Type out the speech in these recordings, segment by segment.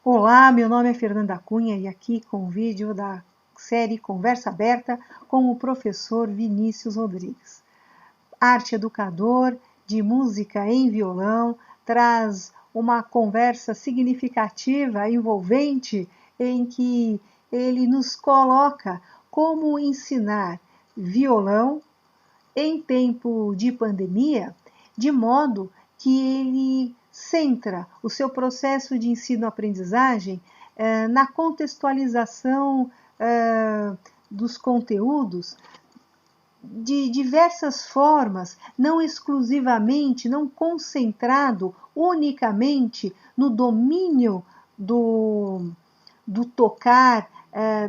Olá, meu nome é Fernanda Cunha e aqui com o vídeo da série Conversa Aberta com o professor Vinícius Rodrigues. Arte educador de música em violão, traz uma conversa significativa, envolvente, em que ele nos coloca como ensinar violão em tempo de pandemia, de modo que ele centra o seu processo de ensino-aprendizagem na contextualização dos conteúdos de diversas formas, não exclusivamente, não concentrado unicamente no domínio do tocar,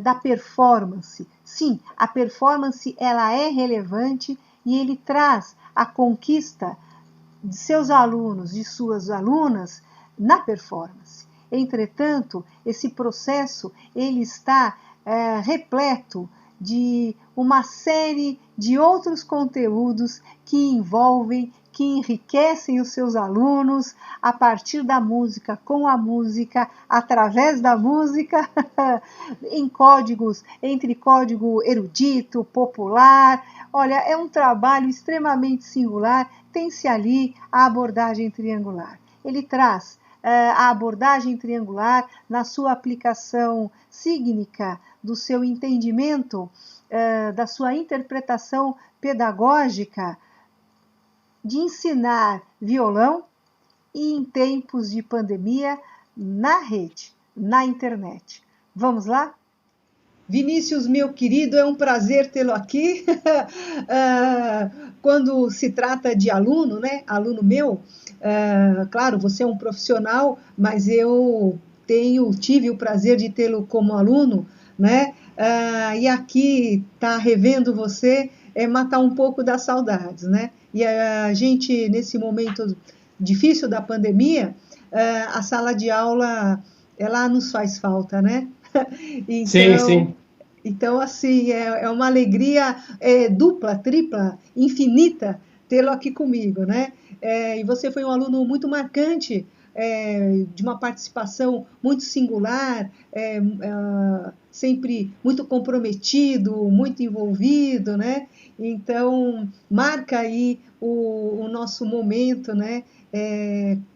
da performance. Sim, a performance ela é relevante e ele traz a conquista de seus alunos, de suas alunas, na performance. Entretanto, esse processo ele está repleto de uma série de outros conteúdos que envolvem, que enriquecem os seus alunos a partir da música, com a música, através da música, em códigos, entre código erudito, popular. Olha, é um trabalho extremamente singular, tem-se ali a abordagem triangular. Ele traz a abordagem triangular na sua aplicação cígnica, do seu entendimento, da sua interpretação pedagógica de ensinar violão e em tempos de pandemia na rede, na internet. Vamos lá? Vinícius, meu querido, é um prazer tê-lo aqui. Quando se trata de aluno, né? Aluno meu, claro, você é um profissional, mas eu tive o prazer de tê-lo como aluno, né? E aqui tá revendo você matar um pouco das saudades, né? E a gente, nesse momento difícil da pandemia, a sala de aula, ela nos faz falta, né? Então, Sim. então assim, é uma alegria dupla, tripla, infinita tê-lo aqui comigo, né? E você foi um aluno muito marcante, de uma participação muito singular, sempre muito comprometido, muito envolvido, né? Então, marca aí o nosso momento, né?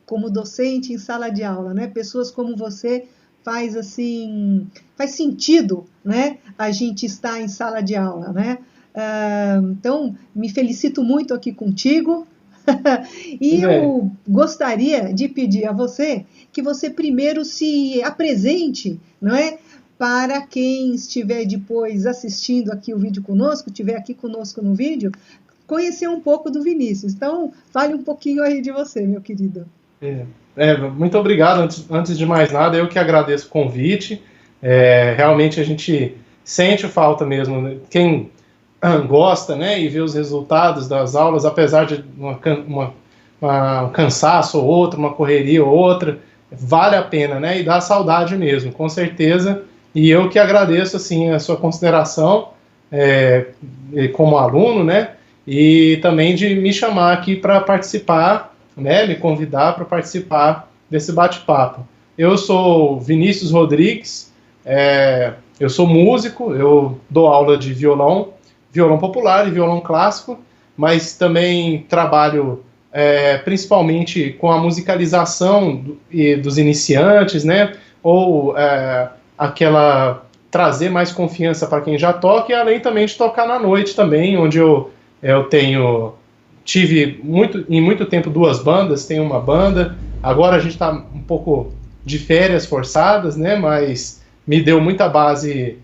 Como docente em sala de aula, né? Pessoas como você faz sentido, né? A gente estar em sala de aula, né? Então, me felicito muito aqui contigo. E É. eu gostaria de pedir a você que você primeiro se apresente, não é? Para quem estiver depois assistindo aqui o vídeo conosco, estiver aqui conosco no vídeo, conhecer um pouco do Vinícius. Então, fale um pouquinho aí de você, meu querido. Muito obrigado. Antes de mais nada, eu que agradeço o convite. Realmente a gente sente falta mesmo, né? Quem gosta, né, e vê os resultados das aulas, apesar de um cansaço ou outro, uma correria ou outra, vale a pena, né, e dá saudade mesmo, com certeza. E eu que agradeço assim a sua consideração como aluno, né, e também de me chamar aqui para participar, né, me convidar para participar desse bate-papo. Eu sou Vinícius Rodrigues, eu sou músico, eu dou aula de violão popular e violão clássico, mas também trabalho principalmente com a musicalização dos iniciantes, né, ou trazer mais confiança para quem já toca, e além também de tocar na noite também, onde eu tive em muito tempo 2 bandas, tenho uma banda, agora a gente está um pouco de férias forçadas, né, mas me deu muita base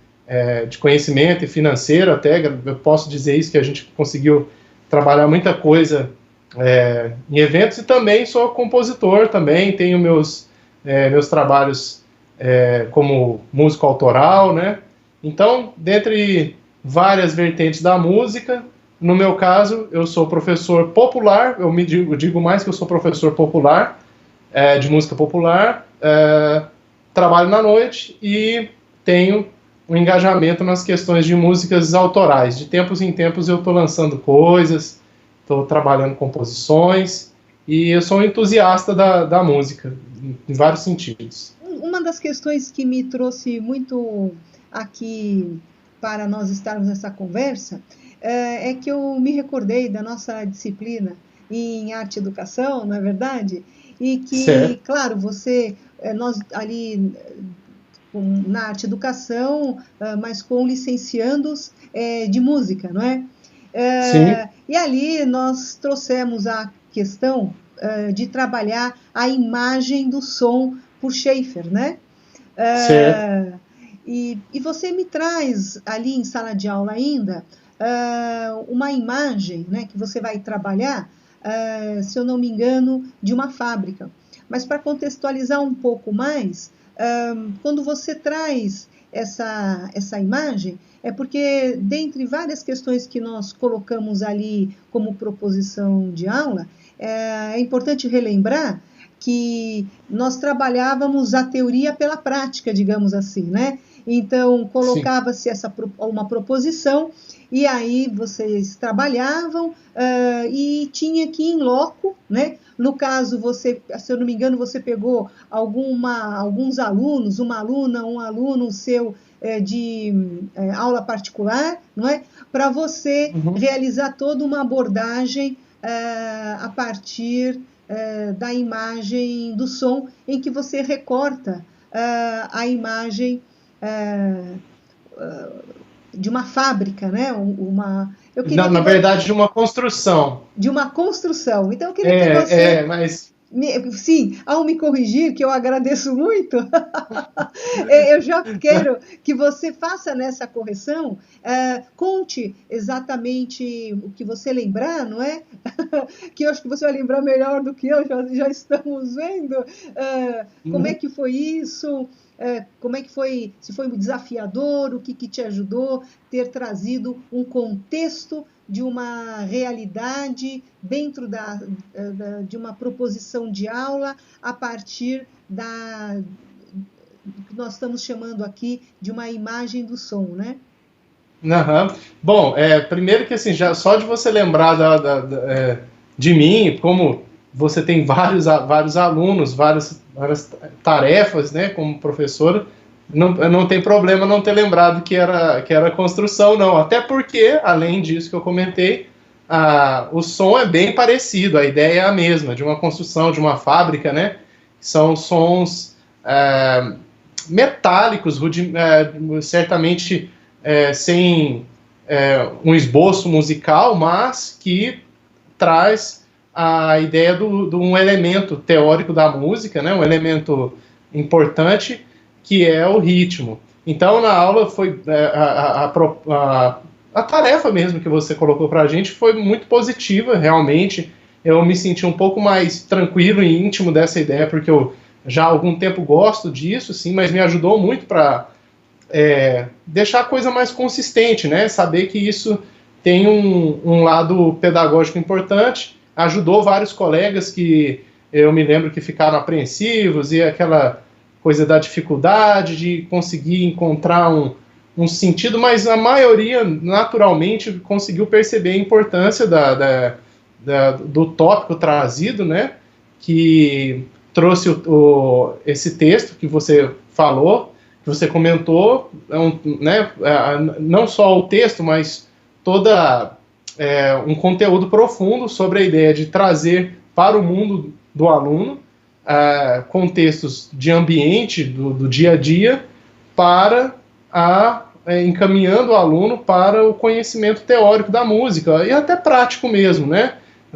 de conhecimento e financeiro até, eu posso dizer isso, que a gente conseguiu trabalhar muita coisa em eventos, e também sou compositor também, tenho meus trabalhos como músico autoral, né? Então, dentre várias vertentes da música, no meu caso, eu sou professor popular, eu digo mais que eu sou professor popular, de música popular, trabalho na noite e tenho um engajamento nas questões de músicas autorais. De tempos em tempos eu estou lançando coisas, estou trabalhando composições, e eu sou um entusiasta da música, em vários sentidos. uma das questões que me trouxe muito aqui para nós estarmos nessa conversa é que eu me recordei da nossa disciplina em arte e educação, não é verdade? E que, Certo. claro, nós ali na arte e educação, mas com licenciandos de música, não é? Sim. E ali nós trouxemos a questão de trabalhar a imagem do som por Schaeffer, né? Certo. E você me traz ali em sala de aula ainda uma imagem, né, que você vai trabalhar, se eu não me engano, de uma fábrica. Mas para contextualizar um pouco mais, quando você traz essa imagem, é porque, dentre várias questões que nós colocamos ali como proposição de aula, é importante relembrar que nós trabalhávamos a teoria pela prática, digamos assim, né? Então, colocava-se uma proposição, e aí vocês trabalhavam e tinha que ir em loco, né? No caso, você, se eu não me engano, você pegou alguns alunos, uma aluna, um aluno seu de aula particular, não é? Para você realizar toda uma abordagem a partir da imagem do som, em que você recorta a imagem de uma fábrica, né? Na verdade, de uma construção. De uma construção. Então, eu queria que você... mas... Sim, ao me corrigir, que eu agradeço muito, eu já quero que você faça nessa correção, conte exatamente o que você lembrar, não é? Que eu acho que você vai lembrar melhor do que eu, já estamos vendo. Como é que foi isso? Como é que foi, se foi desafiador, o que te ajudou ter trazido um contexto de uma realidade dentro de uma proposição de aula a partir que nós estamos chamando aqui de uma imagem do som, né? Bom, primeiro que assim, já só de você lembrar de mim, como você tem vários alunos, várias tarefas, né, como professor, não tem problema não ter lembrado que era construção, não. Até porque, além disso que eu comentei, o som é bem parecido, a ideia é a mesma, de uma construção, de uma fábrica, né? São sons metálicos, certamente sem um esboço musical, mas que traz a ideia de um elemento teórico da música, né? Um elemento importante, que é o ritmo. Então, na aula, foi a tarefa mesmo que você colocou para a gente foi muito positiva, realmente. Eu me senti um pouco mais tranquilo e íntimo dessa ideia, porque eu já há algum tempo gosto disso, sim, mas me ajudou muito para deixar a coisa mais consistente, né? Saber que isso tem um lado pedagógico importante. Ajudou vários colegas que eu me lembro que ficaram apreensivos, e aquela coisa da dificuldade de conseguir encontrar um sentido, mas a maioria, naturalmente, conseguiu perceber a importância do tópico trazido, né, que trouxe esse texto que você falou, que você comentou, né, não só o texto, mas toda um conteúdo profundo sobre a ideia de trazer para o mundo do aluno contextos de ambiente, do dia a dia, para encaminhando o aluno para o conhecimento teórico da música, e até prático mesmo, né?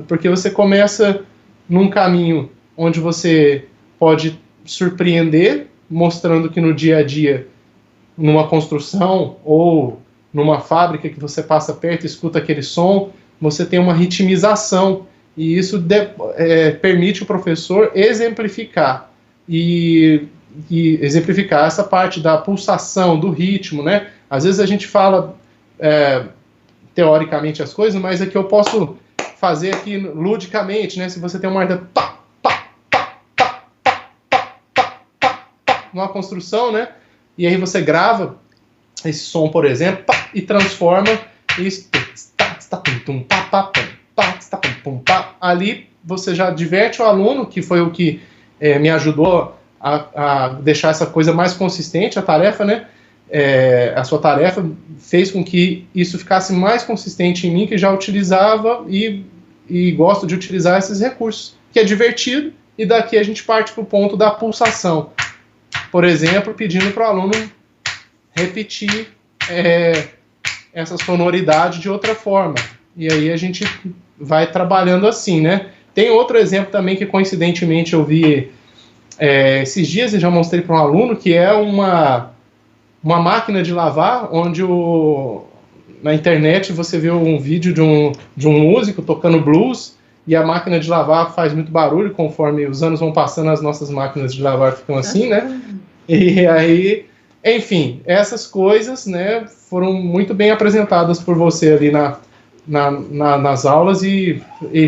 Porque você começa num caminho onde você pode surpreender, mostrando que no dia a dia, numa construção ou numa fábrica que você passa perto e escuta aquele som, você tem uma ritmização, e isso permite o professor exemplificar e exemplificar essa parte da pulsação, do ritmo, né? Às vezes a gente fala teoricamente as coisas, mas é que eu posso fazer aqui ludicamente, né? Se você tem uma ordem numa construção, né? E aí você grava esse som, por exemplo, e transforma isso. Ali você já diverte o aluno, que foi o que me ajudou a deixar essa coisa mais consistente, a tarefa, né? A sua tarefa fez com que isso ficasse mais consistente em mim, que já utilizava e gosto de utilizar esses recursos, que é divertido, e daqui a gente parte para o ponto da pulsação. Por exemplo, pedindo para o aluno repetir essa sonoridade de outra forma. E aí a gente vai trabalhando assim, né? Tem outro exemplo também que, coincidentemente, eu vi esses dias, e já mostrei para um aluno, que é uma máquina de lavar, onde na internet você vê um vídeo de um músico tocando blues, e a máquina de lavar faz muito barulho, conforme os anos vão passando, as nossas máquinas de lavar ficam assim, né? E aí, enfim, essas coisas, né, foram muito bem apresentadas por você ali nas aulas, e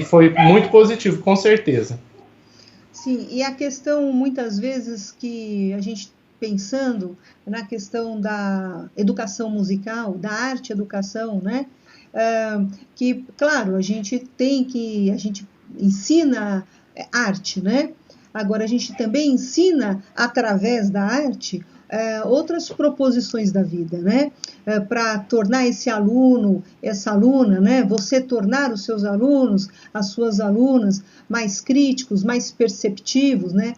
foi muito positivo, com certeza. Sim, e a questão, muitas vezes, que a gente pensando na questão da educação musical, da arte-educação, né? Que, claro, a gente ensina arte, né? Agora, a gente também ensina, através da arte, outras proposições da vida, né? Para tornar esse aluno, essa aluna, né? Você tornar os seus alunos, as suas alunas, mais críticos, mais perceptivos, né?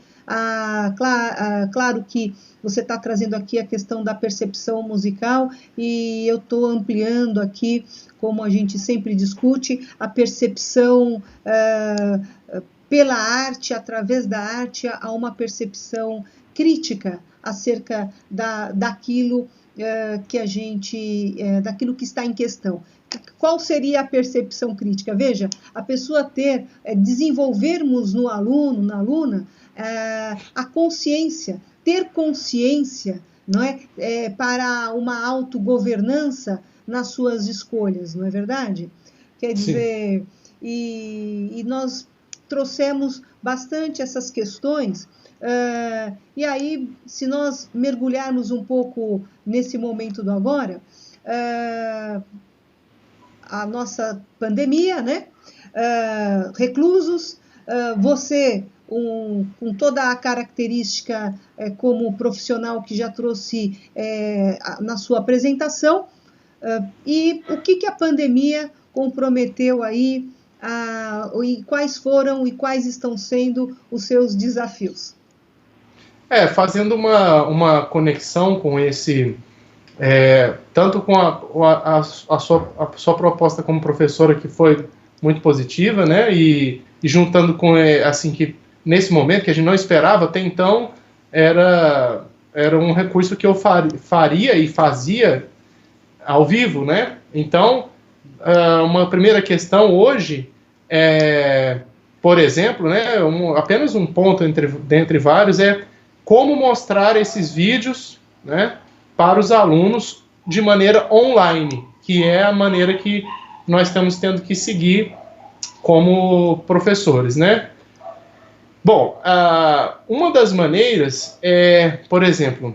Claro que você está trazendo aqui a questão da percepção musical, e eu estou ampliando aqui, como a gente sempre discute, a percepção pela arte, através da arte, a uma percepção crítica acerca daquilo daquilo que está em questão. Qual seria a percepção crítica? Veja, a pessoa desenvolvermos no aluno, na aluna, a consciência, ter consciência, não é? Para uma autogovernança nas suas escolhas, não é verdade? Quer dizer, e nós trouxemos bastante essas questões, e aí, se nós mergulharmos um pouco nesse momento do agora, a nossa pandemia, né? Reclusos, você com toda a característica como profissional que já trouxe na sua apresentação, e o que a pandemia comprometeu aí, e quais foram e quais estão sendo os seus desafios? Fazendo uma conexão com esse, tanto com a sua proposta como professora, que foi muito positiva, né, e juntando com, assim, que nesse momento, que a gente não esperava até então, era um recurso que eu faria e fazia ao vivo, né? Então, uma primeira questão hoje por exemplo, né, apenas um ponto dentre vários, como mostrar esses vídeos, né, para os alunos de maneira online, que é a maneira que nós estamos tendo que seguir como professores, né? Bom, uma das maneiras por exemplo,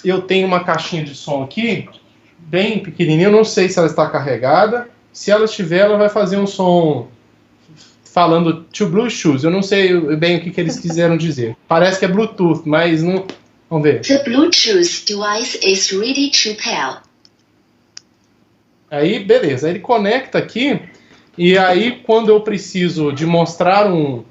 eu tenho uma caixinha de som aqui, bem pequenininha, eu não sei se ela está carregada. Se ela estiver, ela vai fazer um som falando to Bluetooth. Eu não sei bem o que eles quiseram dizer. Parece que é Bluetooth, mas não... Vamos ver. The Bluetooth device is ready to pair. Aí, beleza. Aí ele conecta aqui, e aí quando eu preciso de mostrar um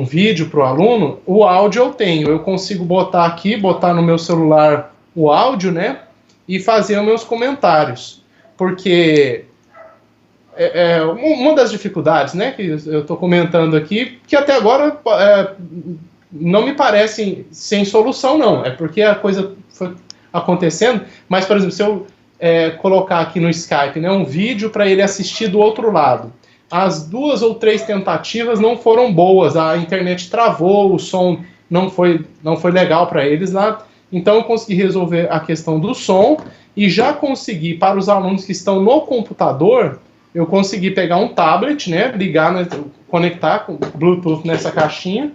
vídeo para o aluno, o áudio eu tenho. Eu consigo botar aqui, botar no meu celular o áudio, né? E fazer os meus comentários. Porque uma das dificuldades, né, que eu estou comentando aqui, que até agora não me parecem sem solução, não. É porque a coisa foi acontecendo. Mas, por exemplo, se eu colocar aqui no Skype, né, um vídeo para ele assistir do outro lado, as 2 ou 3 tentativas não foram boas, a internet travou, o som não foi legal para eles lá. Então eu consegui resolver a questão do som, e já consegui, para os alunos que estão no computador, eu consegui pegar um tablet, né, ligar, né, conectar com Bluetooth nessa caixinha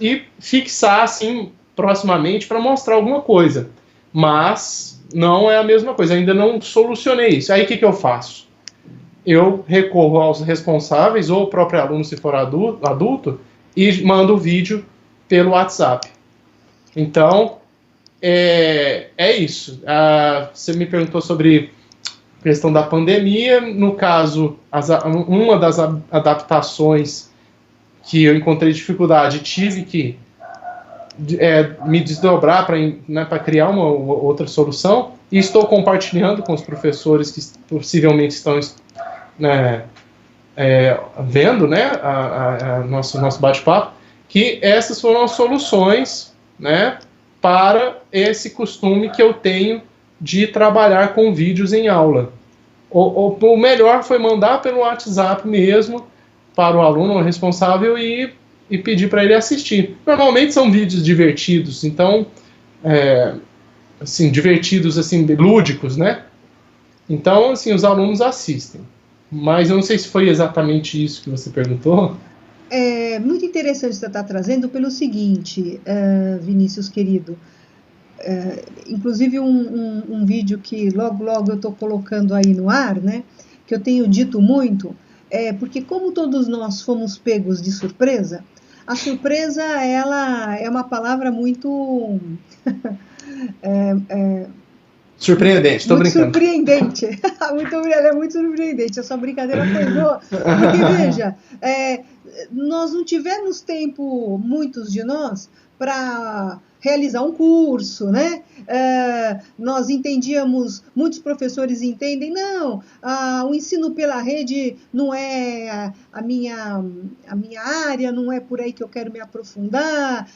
e fixar assim proximamente para mostrar alguma coisa. Mas não é a mesma coisa, ainda não solucionei isso. Aí o que eu faço? Eu recorro aos responsáveis, ou o próprio aluno, se for adulto, e mando o vídeo pelo WhatsApp. Então, é isso. Você me perguntou sobre a questão da pandemia. No caso, uma das adaptações que eu encontrei dificuldade, tive que me desdobrar para criar uma outra solução, e estou compartilhando com os professores que possivelmente estão vendo, né, nosso bate-papo, que essas foram as soluções, né, para esse costume que eu tenho de trabalhar com vídeos em aula. O melhor foi mandar pelo WhatsApp mesmo para o aluno responsável e pedir para ele assistir. Normalmente são vídeos divertidos, então, assim, divertidos, assim, lúdicos, né? Então, assim, os alunos assistem. Mas eu não sei se foi exatamente isso que você perguntou. É muito interessante você estar trazendo pelo seguinte, Vinícius, querido. Inclusive um vídeo que logo eu estou colocando aí no ar, né? Que eu tenho dito muito, porque como todos nós fomos pegos de surpresa, a surpresa, ela é uma palavra muito... surpreendente, estou brincando. Surpreendente. Ela é muito surpreendente. Essa brincadeira foi boa. Porque, veja, nós não tivemos tempo, muitos de nós, para realizar um curso, né? Nós entendíamos, muitos professores entendem, não, o ensino pela rede não é a minha área, não é por aí que eu quero me aprofundar,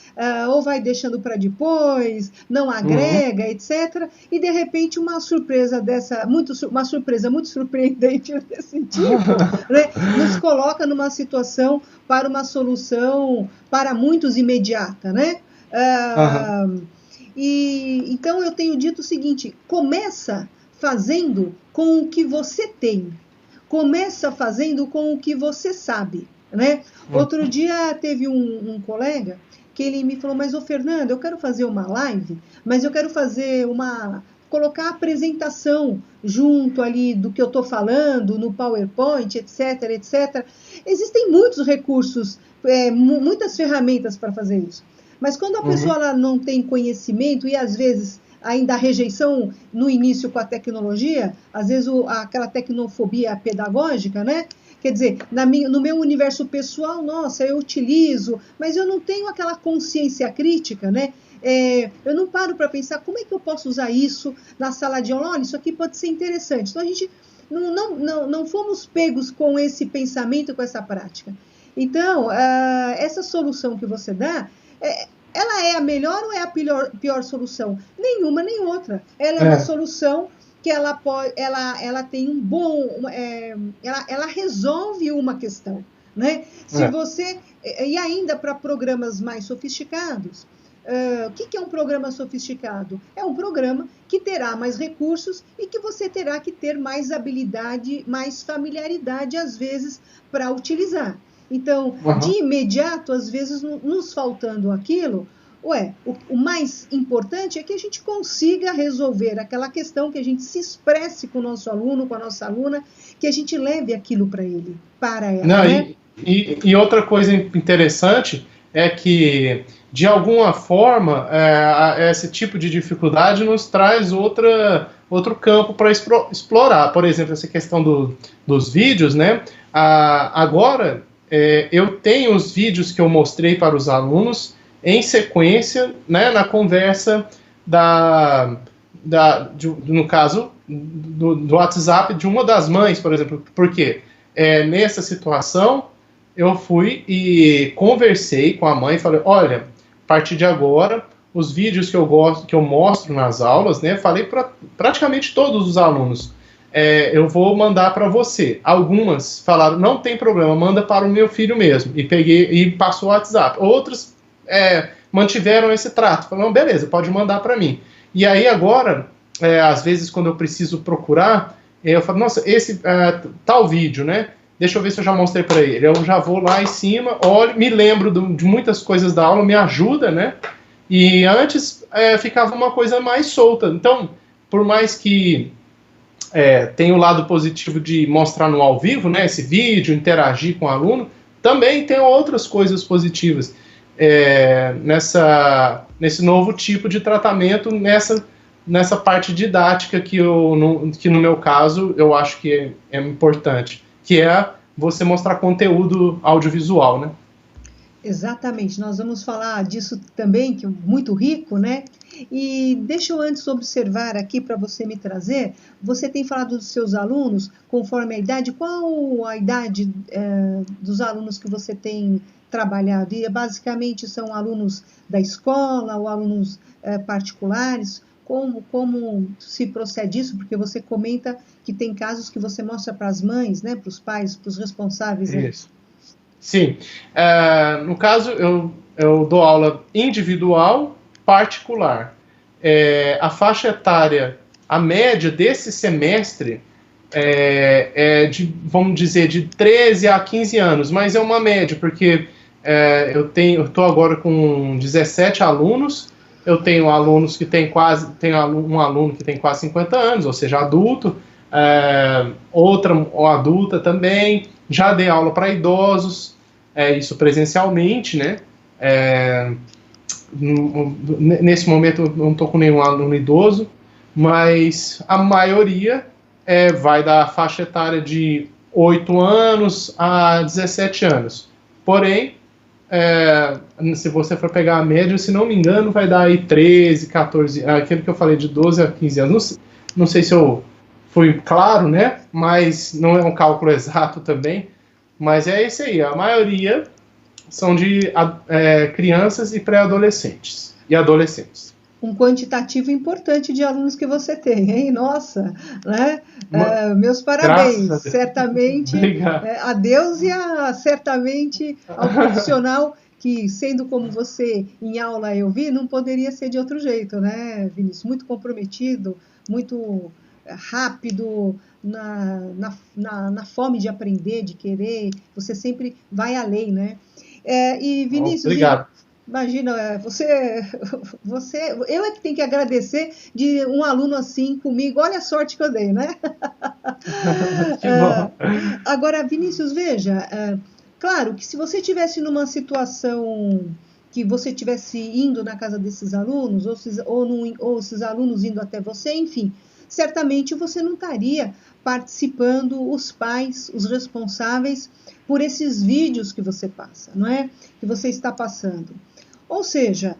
ou vai deixando para depois, não agrega, etc. E, de repente, uma surpresa dessa, uma surpresa muito surpreendente desse tipo, né, nos coloca numa situação para uma solução, para muitos, imediata, né? E então eu tenho dito o seguinte: começa fazendo com o que você tem, começa fazendo com o que você sabe, né? Outro dia teve um colega que ele me falou: mas ô Fernando, eu quero fazer uma live, mas eu quero fazer colocar a apresentação junto ali do que eu estou falando, no PowerPoint, etc, etc. Existem muitos recursos, muitas ferramentas para fazer isso. Mas quando a pessoa ela não tem conhecimento e, às vezes, ainda a rejeição no início com a tecnologia, às vezes aquela tecnofobia pedagógica, né? Quer dizer, no meu universo pessoal, nossa, eu utilizo, mas eu não tenho aquela consciência crítica, né? Eu não paro para pensar como é que eu posso usar isso na sala de aula. Olha, isso aqui pode ser interessante. Então, a gente não fomos pegos com esse pensamento, com essa prática. Então, essa solução que você dá, ela é a melhor ou é a pior solução? Nenhuma nem outra. Ela é uma solução que ela tem um bom... ela resolve uma questão, né? Se você... E ainda para programas mais sofisticados, o que é um programa sofisticado? É um programa que terá mais recursos e que você terá que ter mais habilidade, mais familiaridade, às vezes, para utilizar. Então, de imediato, às vezes, nos faltando aquilo, o mais importante é que a gente consiga resolver aquela questão, que a gente se expresse com o nosso aluno, com a nossa aluna, que a gente leve aquilo para ele, para ela. Não, né? E outra coisa interessante é que, de alguma forma, esse tipo de dificuldade nos traz outro campo para explorar. Por exemplo, essa questão dos vídeos, né? Agora... eu tenho os vídeos que eu mostrei para os alunos em sequência, né, na conversa no caso do WhatsApp de uma das mães, por exemplo, porque nessa situação eu fui e conversei com a mãe e falei: olha, a partir de agora, os vídeos que eu mostro nas aulas, né, falei para praticamente todos os alunos, eu vou mandar para você. Algumas falaram: não tem problema, manda para o meu filho mesmo. E peguei e passou o WhatsApp. Outras mantiveram esse trato. Falaram: beleza, pode mandar para mim. E aí agora, às vezes quando eu preciso procurar, eu falo: nossa, esse tal vídeo, né? Deixa eu ver se eu já mostrei para ele. Eu já vou lá em cima, olho, me lembro de muitas coisas da aula, me ajuda, né? E antes ficava uma coisa mais solta. Então, por mais que tem o lado positivo de mostrar no ao vivo, né, esse vídeo, interagir com o nesse novo tipo de tratamento, nessa parte didática que no meu caso eu acho que é importante, que é você mostrar conteúdo audiovisual, né? Exatamente, nós vamos falar disso também, que é muito rico, né? E deixa eu antes observar aqui para você me trazer, você tem falado dos seus alunos, conforme a idade, qual a idade dos alunos que você tem trabalhado? E basicamente são alunos da escola ou alunos particulares? Como se procede isso? Porque você comenta que tem casos que você mostra para as mães, né? Para os pais, para os responsáveis. Isso. Sim. No caso, eu dou aula individual, particular. A faixa etária, a média desse semestre é de, vamos dizer, de 13 a 15 anos, mas é uma média, porque eu estou agora com 17 alunos, eu tenho alunos que têm um aluno que tem quase 50 anos, ou seja, adulto, outra adulta também, já dei aula para idosos, isso presencialmente, né? Nesse momento eu não estou com nenhum aluno idoso, mas a maioria vai da faixa etária de 8 anos a 17 anos. Porém, se você for pegar a média, se não me engano, vai dar aí 13, 14, aquele que eu falei de 12 a 15 anos. Não sei se eu fui claro, né? Mas não é um cálculo exato também. Mas é isso aí, a maioria são de crianças e pré-adolescentes e adolescentes. Um quantitativo importante de alunos que você tem, hein? Nossa, né? Meus parabéns, certamente a Deus e certamente ao profissional que, sendo como você em aula eu vi, não poderia ser de outro jeito, né, Vinícius? Muito comprometido, muito rápido, na fome de aprender, de querer, você sempre vai além, né? E Vinícius, obrigado. Imagina, eu é que tenho que agradecer de um aluno assim comigo, olha a sorte que eu dei, né? Que bom. Agora, Vinícius, veja, claro que se você estivesse numa situação que você estivesse indo na casa desses alunos, ou esses alunos indo até você, enfim, certamente você não estaria participando, os pais, os responsáveis, por esses vídeos que você passa, não é? Que você está passando. Ou seja,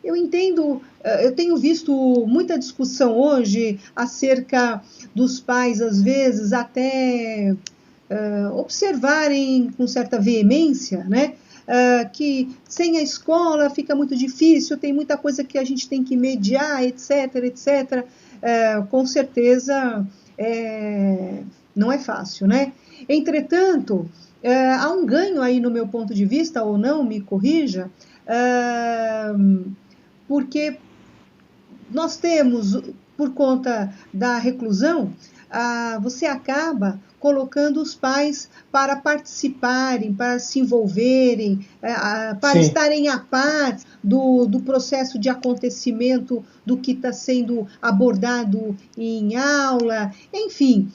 eu entendo, eu tenho visto muita discussão hoje acerca dos pais, às vezes, até observarem com certa veemência, né? Que sem a escola fica muito difícil, tem muita coisa que a gente tem que mediar, etc, etc. Com certeza não é fácil, né? Entretanto, há um ganho aí no meu ponto de vista, ou não, me corrija, porque nós temos, por conta da reclusão, você acaba colocando os pais para participarem, para se envolverem, para estarem a par do processo de acontecimento, do que está sendo abordado em aula, enfim.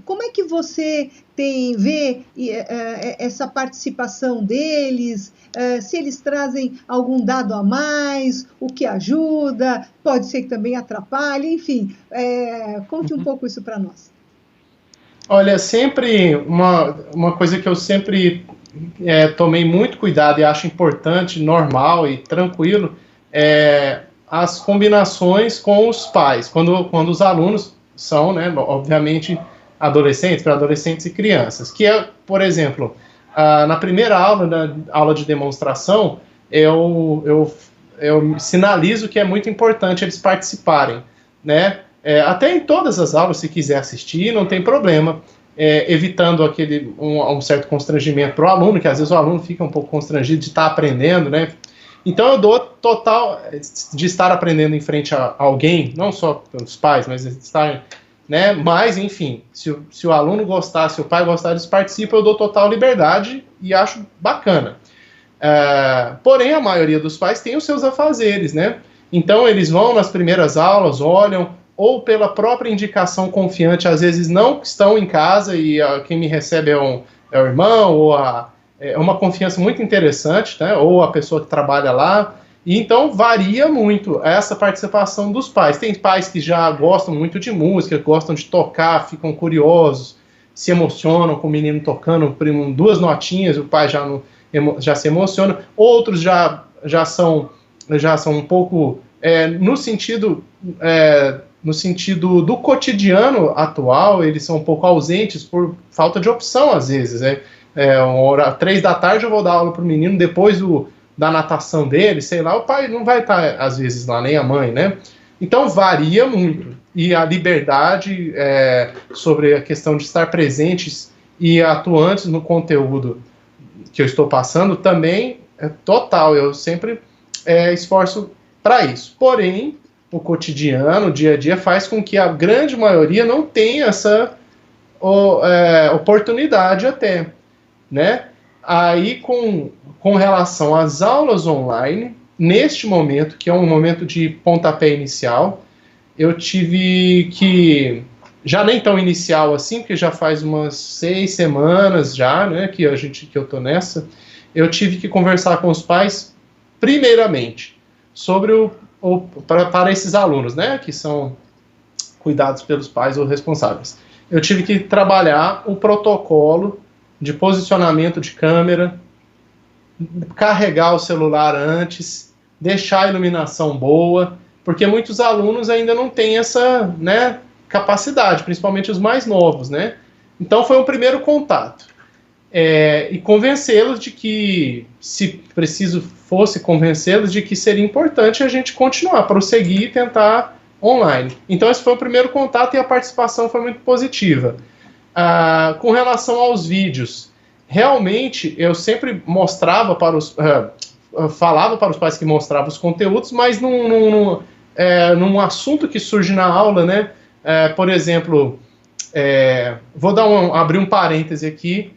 Como é que você vê essa participação deles? Se eles trazem algum dado a mais, o que ajuda, pode ser que também atrapalhe, enfim. Conte um pouco isso para nós. Olha, sempre uma coisa que eu sempre tomei muito cuidado e acho importante, normal e tranquilo, as combinações com os pais, quando os alunos são, né, obviamente, adolescentes, pré-adolescentes e crianças, que é, por exemplo, na primeira aula, na aula de demonstração, eu sinalizo que é muito importante eles participarem, né? Até em todas as aulas, se quiser assistir, não tem problema, evitando um certo constrangimento para o aluno, que às vezes o aluno fica um pouco constrangido de estar aprendendo, né? Então eu dou total de estar aprendendo em frente a alguém, não só pelos pais, mas estar, né? Mas, enfim, se o aluno gostar, se o pai gostar, eles participam, eu dou total liberdade e acho bacana. Porém, a maioria dos pais tem os seus afazeres, né? Então eles vão nas primeiras aulas, olham, ou pela própria indicação confiante, às vezes não estão em casa e quem me recebe é o irmão ou é uma confiança muito interessante, né? Ou a pessoa que trabalha lá. E então varia muito essa participação dos pais. Tem pais que já gostam muito de música, gostam de tocar, ficam curiosos, se emocionam com o menino tocando duas notinhas, o pai já se emociona. Outros já são um pouco no sentido do cotidiano atual, eles são um pouco ausentes por falta de opção, às vezes. 3 da tarde eu vou dar aula para o menino, depois da natação dele, sei lá, o pai não vai estar, às vezes, lá, nem a mãe, né? Então, varia muito. E a liberdade sobre a questão de estar presentes e atuantes no conteúdo que eu estou passando também é total. Eu sempre esforço para isso. Porém, o cotidiano, o dia a dia, faz com que a grande maioria não tenha essa oportunidade até, né? Aí, com relação às aulas online, neste momento, que é um momento de pontapé inicial, eu tive que, já nem tão inicial assim, porque já faz umas 6 semanas já, né, que eu tô nessa, eu tive que conversar com os pais, primeiramente, sobre para esses alunos, né, que são cuidados pelos pais ou responsáveis. Eu tive que trabalhar o protocolo de posicionamento de câmera, carregar o celular antes, deixar a iluminação boa, porque muitos alunos ainda não têm essa, né, capacidade, principalmente os mais novos, né? Então foi um primeiro contato. E convencê-los de que, se preciso fosse convencê-los de que seria importante a gente continuar, prosseguir e tentar online. Então esse foi o primeiro contato e a participação foi muito positiva. Com relação aos vídeos, realmente eu sempre mostrava para os falava para os pais que mostrava os conteúdos, mas num assunto que surge na aula, né? Por exemplo, vou abrir um parêntese aqui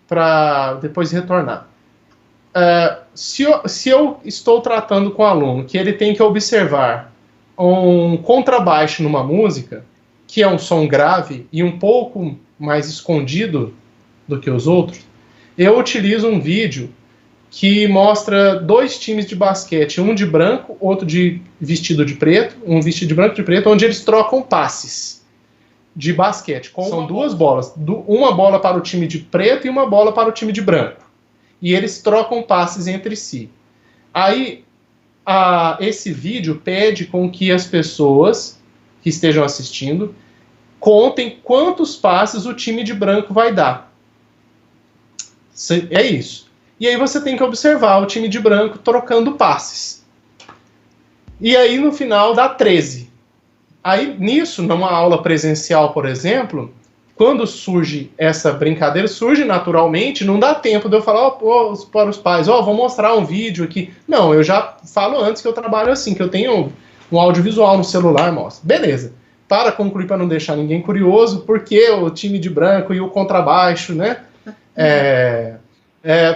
para depois retornar. Se eu estou tratando com o aluno que ele tem que observar um contrabaixo numa música, que é um som grave e um pouco mais escondido do que os outros, eu utilizo um vídeo que mostra 2 times de basquete, um de branco, outro de vestido de preto, um vestido de branco e de preto, onde eles trocam passes de basquete. São 2 bolas, uma bola para o time de preto e uma bola para o time de branco. E eles trocam passes entre si. Aí, esse vídeo pede com que as pessoas que estejam assistindo contem quantos passes o time de branco vai dar. É isso. E aí você tem que observar o time de branco trocando passes. E aí no final dá 13. Aí nisso, numa aula presencial, por exemplo, quando surge essa brincadeira, surge naturalmente, não dá tempo de eu falar para os pais, vou mostrar um vídeo aqui. Não, eu já falo antes que eu trabalho assim, que eu tenho um audiovisual no celular, mostra. Beleza. Para concluir, para não deixar ninguém curioso, porque o time de branco e o contrabaixo, né?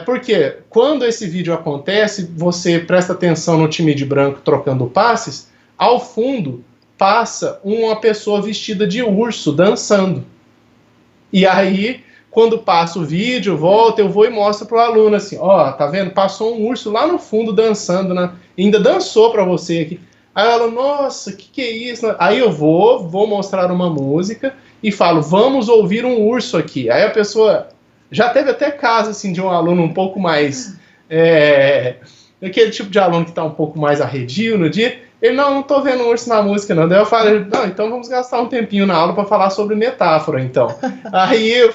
Porque quando esse vídeo acontece, você presta atenção no time de branco trocando passes, ao fundo passa uma pessoa vestida de urso dançando. E aí, quando passa o vídeo, volta, eu vou e mostro pro aluno assim, tá vendo? Passou um urso lá no fundo dançando, né? Ainda dançou para você aqui. Aí ela, nossa, que é isso? Aí eu vou mostrar uma música e falo, vamos ouvir um urso aqui. Aí a pessoa, já teve até caso assim, de um aluno um pouco mais, aquele tipo de aluno que está um pouco mais arredio no dia, ele, não tô vendo um urso na música não. Daí eu falei, não, então vamos gastar um tempinho na aula para falar sobre metáfora, então. Aí eu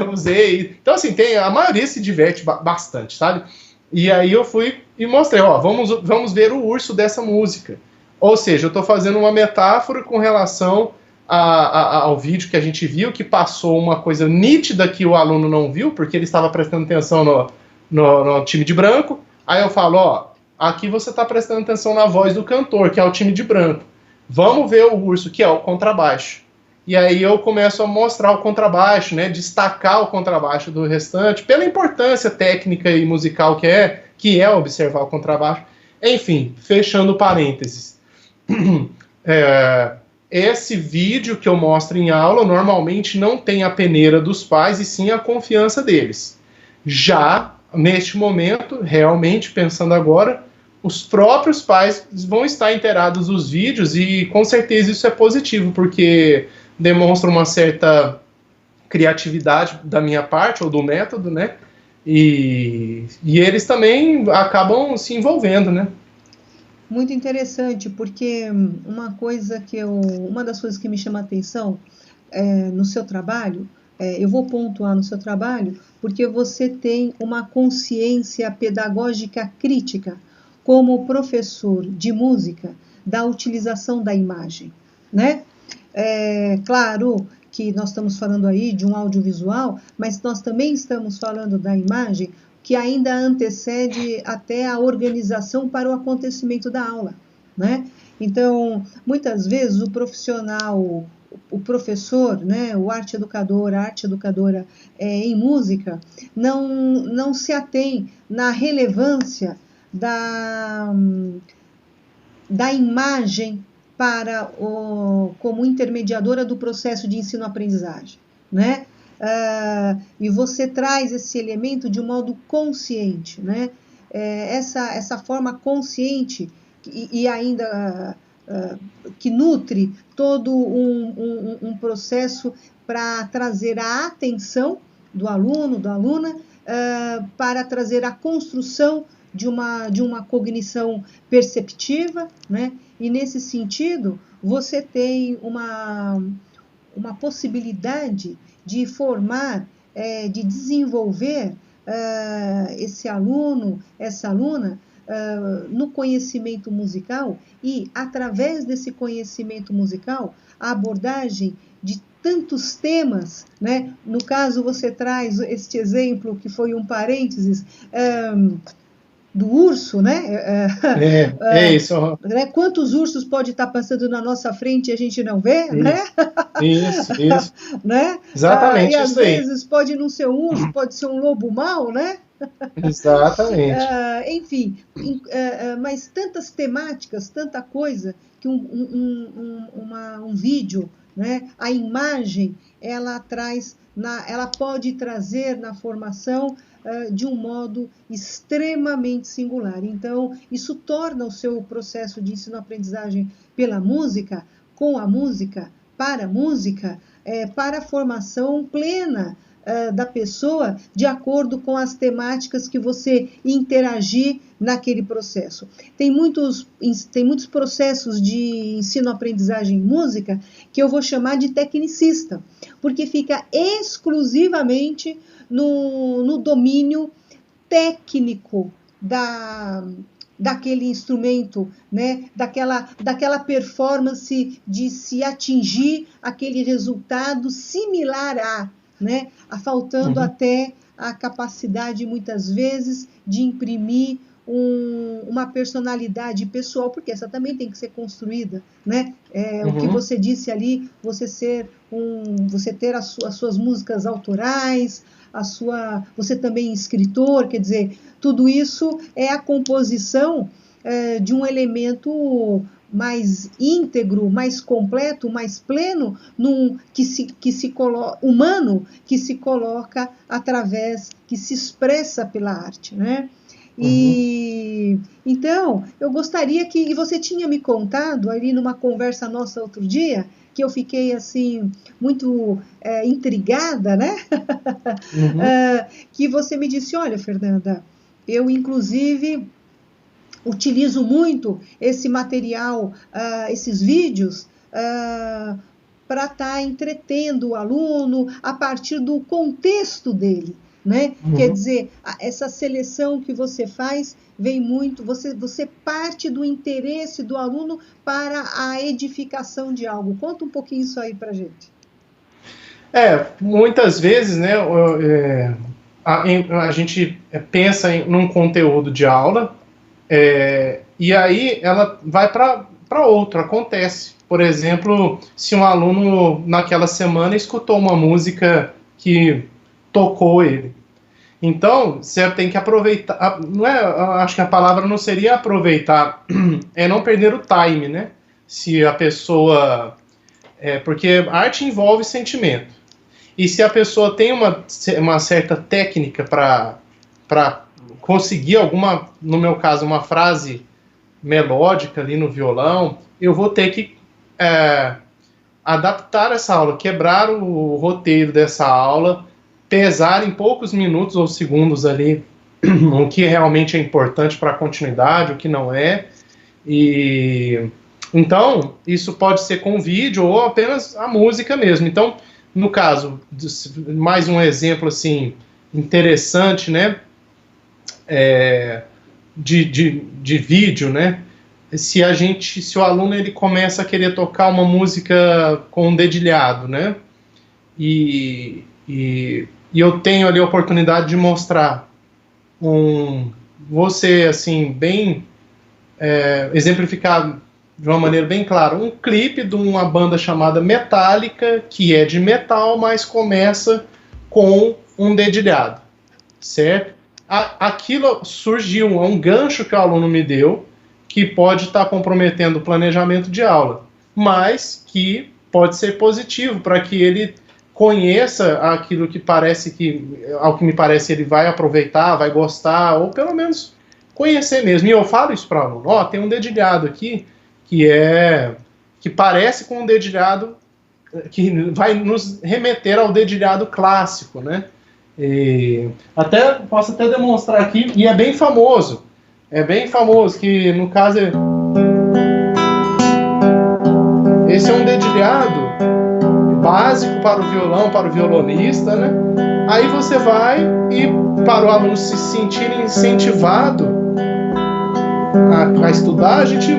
usei, então assim, a maioria se diverte bastante, sabe? E aí eu fui e mostrei, vamos ver o urso dessa música. Ou seja, eu estou fazendo uma metáfora com relação ao vídeo que a gente viu, que passou uma coisa nítida que o aluno não viu, porque ele estava prestando atenção no time de branco. Aí eu falo, aqui você está prestando atenção na voz do cantor, que é o time de branco. Vamos ver o urso, que é o contrabaixo. E aí eu começo a mostrar o contrabaixo, né, destacar o contrabaixo do restante, pela importância técnica e musical que é observar o contrabaixo. Enfim, fechando parênteses. Esse vídeo que eu mostro em aula normalmente não tem a peneira dos pais e sim a confiança deles. Já neste momento, realmente pensando agora, os próprios pais vão estar inteirados dos vídeos e com certeza isso é positivo, porque demonstra uma certa criatividade da minha parte, ou do método, né? E eles também acabam se envolvendo, né? Muito interessante, porque uma das coisas que me chama a atenção no seu trabalho, eu vou pontuar no seu trabalho, porque você tem uma consciência pedagógica crítica como professor de música da utilização da imagem, né? Claro que nós estamos falando aí de um audiovisual, mas nós também estamos falando da imagem que ainda antecede até a organização para o acontecimento da aula, né? Então, muitas vezes o profissional, o professor, né, o arte educador, a arte educadora em música, não se atém na relevância da imagem como intermediadora do processo de ensino-aprendizagem, né? E você traz esse elemento de um modo consciente, né? Essa forma consciente e ainda que nutre todo um processo para trazer a atenção do aluno, da aluna, para trazer a construção de uma cognição perceptiva, né? E nesse sentido, você tem uma possibilidade de formar, de desenvolver esse aluno, essa aluna, no conhecimento musical e, através desse conhecimento musical, a abordagem de tantos temas, né? No caso, você traz este exemplo, que foi um parênteses, do urso, né? Isso. Né? Quantos ursos pode estar passando na nossa frente e a gente não vê, isso, né? Isso. Né? Exatamente e às isso aí. vezes pode não ser um urso, pode ser um lobo mau, né? Exatamente. Enfim, mas tantas temáticas, tanta coisa, que um vídeo, né? A imagem, ela pode trazer na formação de um modo extremamente singular. Então, isso torna o seu processo de ensino-aprendizagem pela música, com a música, para a formação plena da pessoa, de acordo com as temáticas que você interagir naquele processo. Tem muitos processos de ensino-aprendizagem em música que eu vou chamar de tecnicista, porque fica exclusivamente no domínio técnico daquele instrumento, né? daquela performance de se atingir aquele resultado similar a, né? Faltando até a capacidade, muitas vezes, de imprimir uma personalidade pessoal, porque essa também tem que ser construída, né? O que você disse ali, você ter as suas músicas autorais, você também escritor, quer dizer, tudo isso é a composição de um elemento mais íntegro, mais completo, mais pleno, humano, que se coloca através, que se expressa pela arte, né? E então, eu gostaria que, e você tinha me contado ali numa conversa nossa outro dia, que eu fiquei assim muito intrigada, né? Que você me disse, olha, Fernanda, eu inclusive utilizo muito esse material, esses vídeos, para estar entretendo o aluno a partir do contexto dele, né? Quer dizer, essa seleção que você faz vem muito, você parte do interesse do aluno para a edificação de algo. Conta um pouquinho isso aí para a gente. Muitas vezes, né, a gente pensa num conteúdo de aula, e aí ela vai para outro, acontece. Por exemplo, se um aluno naquela semana escutou uma música que tocou ele. Então, você tem que aproveitar, acho que a palavra não seria aproveitar, é não perder o time, né? Se a pessoa... porque arte envolve sentimento. E se a pessoa tem uma certa técnica para conseguir no meu caso, uma frase melódica ali no violão, eu vou ter que adaptar essa aula, quebrar o roteiro dessa aula, pesar em poucos minutos ou segundos ali o que realmente é importante para a continuidade, o que não é. E então, isso pode ser com vídeo ou apenas a música mesmo. Então, no caso, mais um exemplo assim interessante, né, de vídeo, né? Se o aluno ele começa a querer tocar uma música com um dedilhado, né? E eu tenho ali a oportunidade de mostrar você assim bem exemplificar de uma maneira bem clara um clipe de uma banda chamada Metallica, que é de metal, mas começa com um dedilhado, certo? Aquilo surgiu, é um gancho que o aluno me deu, que pode estar comprometendo o planejamento de aula, mas que pode ser positivo para que ele conheça aquilo que ao que me parece, ele vai aproveitar, vai gostar, ou pelo menos conhecer mesmo. E eu falo isso para o aluno, tem um dedilhado aqui que parece com um dedilhado que vai nos remeter ao dedilhado clássico, né? Posso até demonstrar aqui, e é bem famoso, que no caso esse é um dedilhado básico para o violão, para o violonista, né? Aí você vai e para o aluno se sentir incentivado a estudar, a gente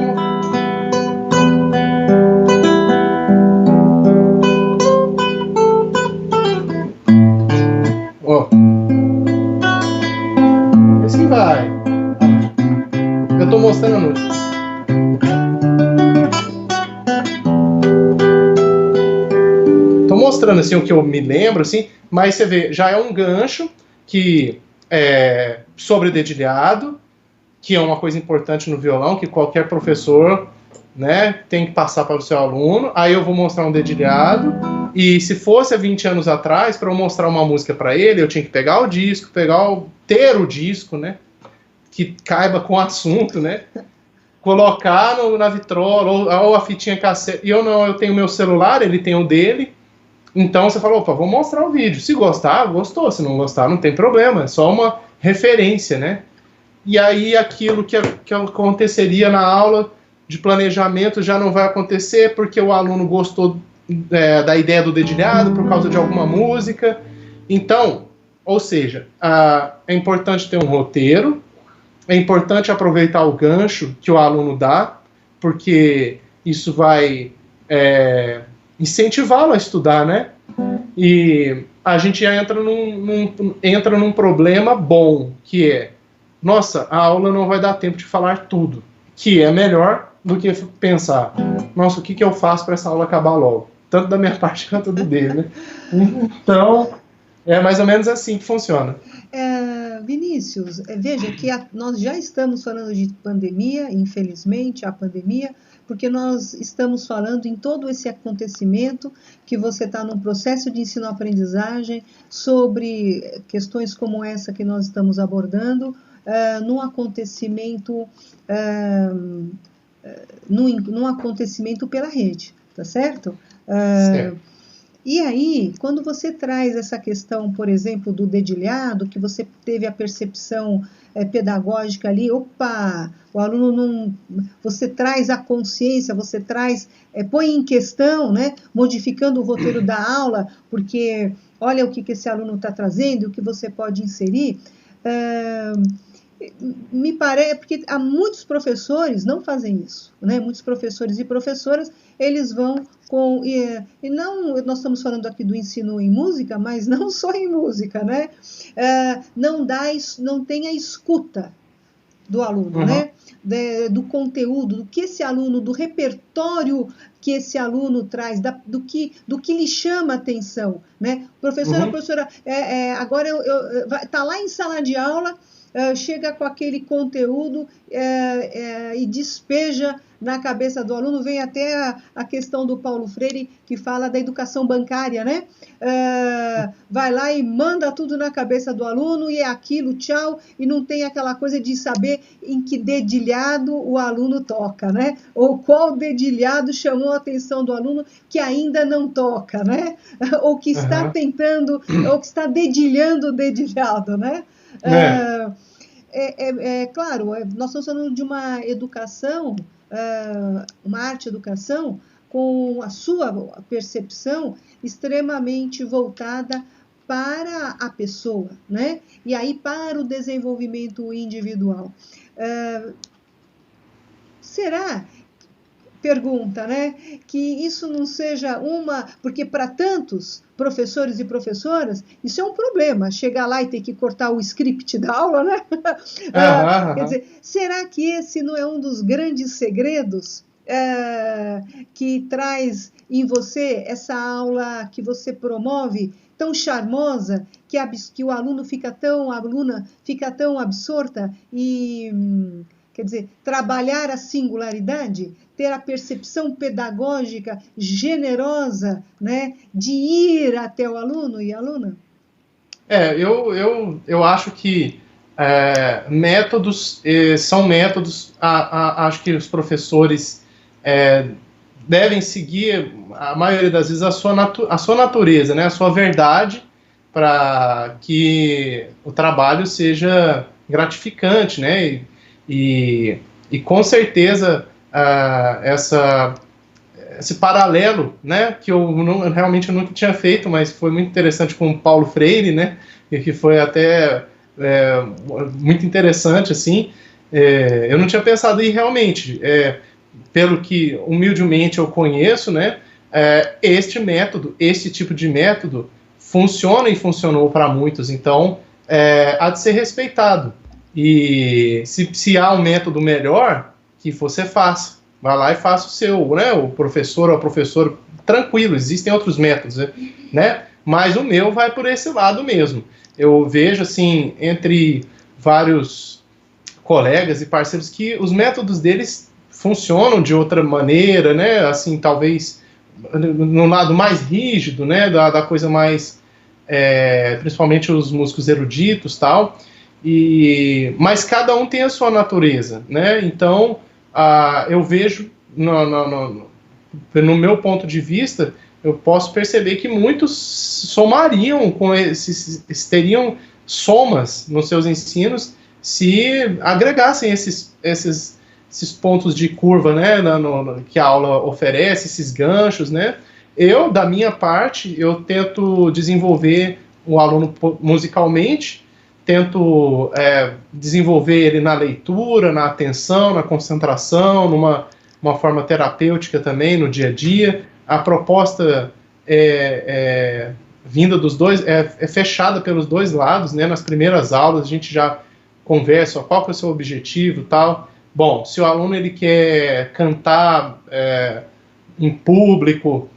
assim vai. Eu estou mostrando. Estou mostrando assim o que eu me lembro, assim, mas você vê, já é um gancho que é sobre dedilhado, que é uma coisa importante no violão, que qualquer professor, né, tem que passar para o seu aluno. Aí eu vou mostrar um dedilhado, e se fosse há 20 anos atrás, para eu mostrar uma música para ele, eu tinha que pegar o disco, ter o disco, né, que caiba com o assunto, né, colocar na vitrola, ou a fitinha cassete. E eu tenho meu celular, ele tem o dele. Então você fala, vou mostrar o vídeo. Se gostar, gostou. Se não gostar, não tem problema. É só uma referência, né? E aí aquilo que aconteceria na aula de planejamento já não vai acontecer porque o aluno gostou da ideia do dedilhado por causa de alguma música. Então, ou seja, é importante ter um roteiro, é importante aproveitar o gancho que o aluno dá, porque isso vai incentivá-lo a estudar, né? E a gente já entra num problema bom, que é, nossa, a aula não vai dar tempo de falar tudo, que é melhor do que pensar, nossa, o que eu faço para essa aula acabar logo? Tanto da minha parte quanto do dele, né? Então, é mais ou menos assim que funciona. Vinícius, veja que nós já estamos falando de pandemia, infelizmente, a pandemia, porque nós estamos falando em todo esse acontecimento que você está num processo de ensino-aprendizagem sobre questões como essa que nós estamos abordando, num acontecimento pela rede, tá certo? Certo. E aí, quando você traz essa questão, por exemplo, do dedilhado, que você teve a percepção pedagógica ali, opa, o aluno não... Você traz a consciência, você traz, põe em questão, né, modificando o roteiro da aula, porque olha o que esse aluno está trazendo, o que você pode inserir. Me parece, porque há muitos professores não fazem isso, né? Muitos professores e professoras, eles vão com... E não, nós estamos falando aqui do ensino em música, mas não só em música, né? Não tem a escuta do aluno, né? Do conteúdo, do que esse aluno, do repertório que esse aluno traz, do que lhe chama a atenção, né? Professora, agora está lá em sala de aula, chega com aquele conteúdo e despeja na cabeça do aluno, vem até a questão do Paulo Freire, que fala da educação bancária, né? Vai lá e manda tudo na cabeça do aluno, e é aquilo, tchau, e não tem aquela coisa de saber em que dedilhado o aluno toca, né? Ou qual dedilhado chamou a atenção do aluno que ainda não toca, né? Ou que está tentando, ou que está dedilhando o dedilhado, né? Claro, nós estamos falando de uma educação, uma arte-educação, com a sua percepção extremamente voltada para a pessoa, né? E aí para o desenvolvimento individual. Será, pergunta, né, que isso não seja porque para tantos professores e professoras, isso é um problema, chegar lá e ter que cortar o script da aula, né? Quer dizer, será que esse não é um dos grandes segredos que traz em você essa aula que você promove, tão charmosa, que o aluno fica tão, a aluna fica tão absorta e, quer dizer, trabalhar a singularidade, ter a percepção pedagógica generosa, né, de ir até o aluno e a aluna? Eu acho que métodos são métodos, acho que os professores devem seguir, a maioria das vezes, a sua natureza, né, a sua verdade, para que o trabalho seja gratificante, né, e com certeza esse paralelo, né, que eu realmente nunca tinha feito, mas foi muito interessante com o Paulo Freire, né, e que foi até muito interessante, assim, eu não tinha pensado em realmente, pelo que humildemente eu conheço, né, esse tipo de método funciona e funcionou para muitos, então há de ser respeitado. E se há um método melhor, que você faça. Vai lá e faça o seu, né? O professor ou a professora, tranquilo, existem outros métodos, né? Mas o meu vai por esse lado mesmo. Eu vejo, assim, entre vários colegas e parceiros que os métodos deles funcionam de outra maneira, né? Assim, talvez no lado mais rígido, né? Da coisa mais, principalmente os músicos eruditos, tal. Mas cada um tem a sua natureza, né? Então, eu vejo, no meu ponto de vista, eu posso perceber que muitos somariam com teriam somas nos seus ensinos se agregassem esses pontos de curva, né, que a aula oferece, esses ganchos, né? Da minha parte, eu tento desenvolver o aluno musicalmente, tento desenvolver ele na leitura, na atenção, na concentração, numa forma terapêutica também, no dia a dia. A proposta vinda dos dois, é fechada pelos dois lados, né? Nas primeiras aulas a gente já conversa, qual que é o seu objetivo, tal. Bom, se o aluno ele quer cantar em público,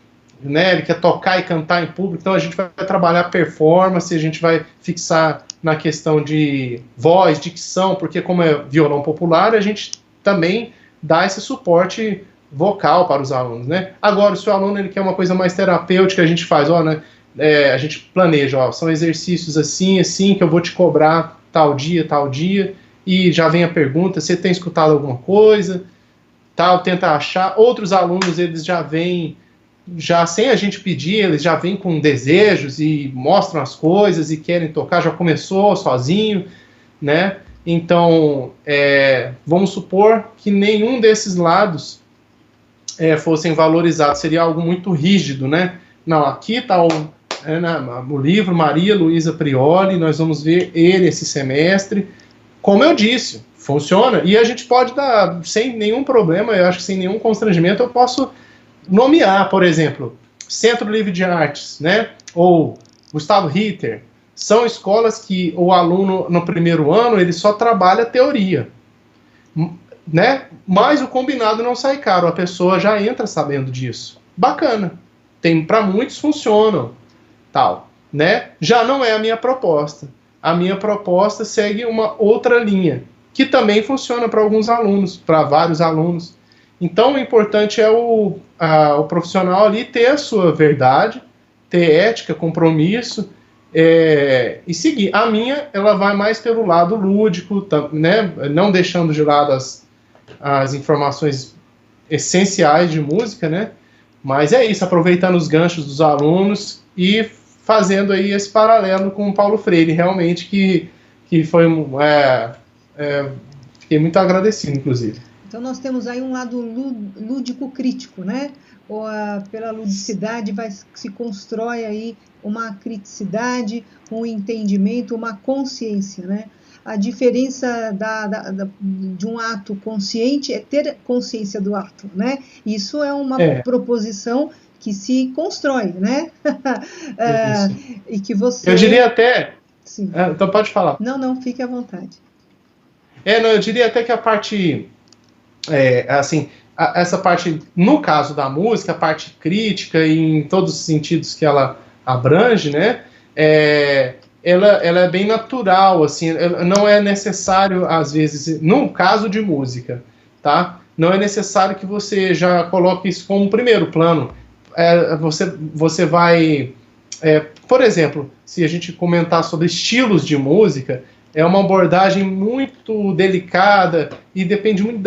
né, ele quer tocar e cantar em público, então a gente vai trabalhar performance, a gente vai fixar na questão de voz, dicção, porque como é violão popular, a gente também dá esse suporte vocal para os alunos, né? Agora, se o aluno ele quer uma coisa mais terapêutica, a gente faz, né, a gente planeja, são exercícios assim, que eu vou te cobrar tal dia, e já vem a pergunta, você tem escutado alguma coisa, tal, tenta achar. Outros alunos, eles já vêm, já sem a gente pedir, eles já vêm com desejos e mostram as coisas e querem tocar, já começou sozinho, né? Então, vamos supor que nenhum desses lados fossem valorizados, seria algo muito rígido, né? Não, aqui está o livro Maria Luísa Prioli, nós vamos ver ele esse semestre. Como eu disse, funciona, e a gente pode dar, sem nenhum problema, eu acho que sem nenhum constrangimento, eu posso nomear, por exemplo, Centro Livre de Artes, né, ou Gustavo Ritter. São escolas que o aluno, no primeiro ano, ele só trabalha teoria, né, mas o combinado não sai caro, a pessoa já entra sabendo disso. Bacana, para muitos funcionam, tal, né, já não é a minha proposta. A minha proposta segue uma outra linha, que também funciona para alguns alunos, para vários alunos. Então, o importante é o profissional ali ter a sua verdade, ter ética, compromisso, e seguir. A minha, ela vai mais pelo lado lúdico, né? Não deixando de lado as informações essenciais de música, né? Mas é isso, aproveitando os ganchos dos alunos e fazendo aí esse paralelo com o Paulo Freire, realmente que foi... fiquei muito agradecido, inclusive. Então nós temos aí um lado lúdico crítico, né? Pela ludicidade se constrói aí uma criticidade, um entendimento, uma consciência, né? A diferença de um ato consciente é ter consciência do ato, né? Isso é uma proposição que se constrói, né? E que você... Eu diria até... Sim. Então pode falar. Não, fique à vontade. Eu diria até que a parte... essa parte, no caso da música, a parte crítica e em todos os sentidos que ela abrange, né? Ela é bem natural, assim, não é necessário, às vezes, no caso de música, tá? Não é necessário que você já coloque isso como primeiro plano. Você vai... por exemplo, se a gente comentar sobre estilos de música, é uma abordagem muito delicada e depende muito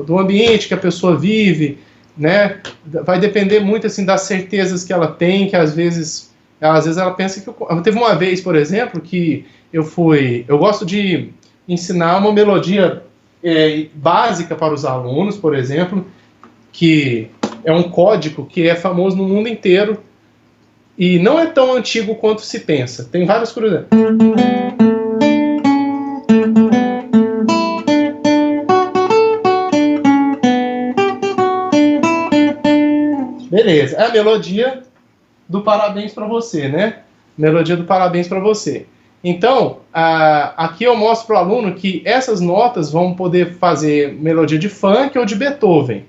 do ambiente que a pessoa vive, né? Vai depender muito, assim, das certezas que ela tem, que às vezes ela pensa que... Teve uma vez, por exemplo, que eu gosto de ensinar uma melodia básica para os alunos, por exemplo, que é um código que é famoso no mundo inteiro e não é tão antigo quanto se pensa. Tem várias curiosidades. Beleza, é a melodia do parabéns para você, né? Melodia do parabéns para você. Então, aqui eu mostro para o aluno que essas notas vão poder fazer melodia de funk ou de Beethoven.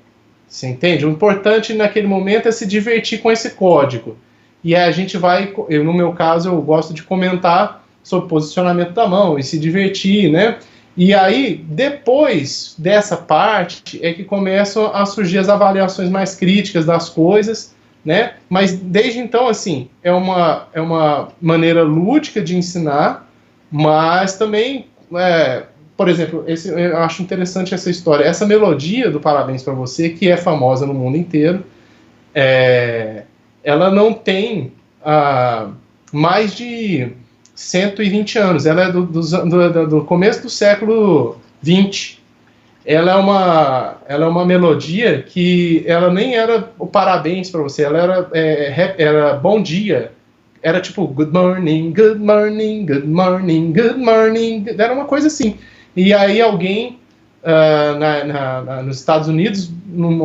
Você entende? O importante naquele momento é se divertir com esse código. E aí a gente vai, no meu caso, eu gosto de comentar sobre o posicionamento da mão e se divertir, né? E aí, depois dessa parte, é que começam a surgir as avaliações mais críticas das coisas, né? Mas desde então, assim, é uma maneira lúdica de ensinar, mas também, por exemplo, eu acho interessante essa história. Essa melodia do Parabéns para Você, que é famosa no mundo inteiro, ela não tem mais de 120 anos. Ela é do começo do século XX. Ela é uma melodia que ela nem era o parabéns para você, ela era bom dia. Era tipo good morning, good morning, good morning, good morning. Era uma coisa assim. E aí alguém nos Estados Unidos, num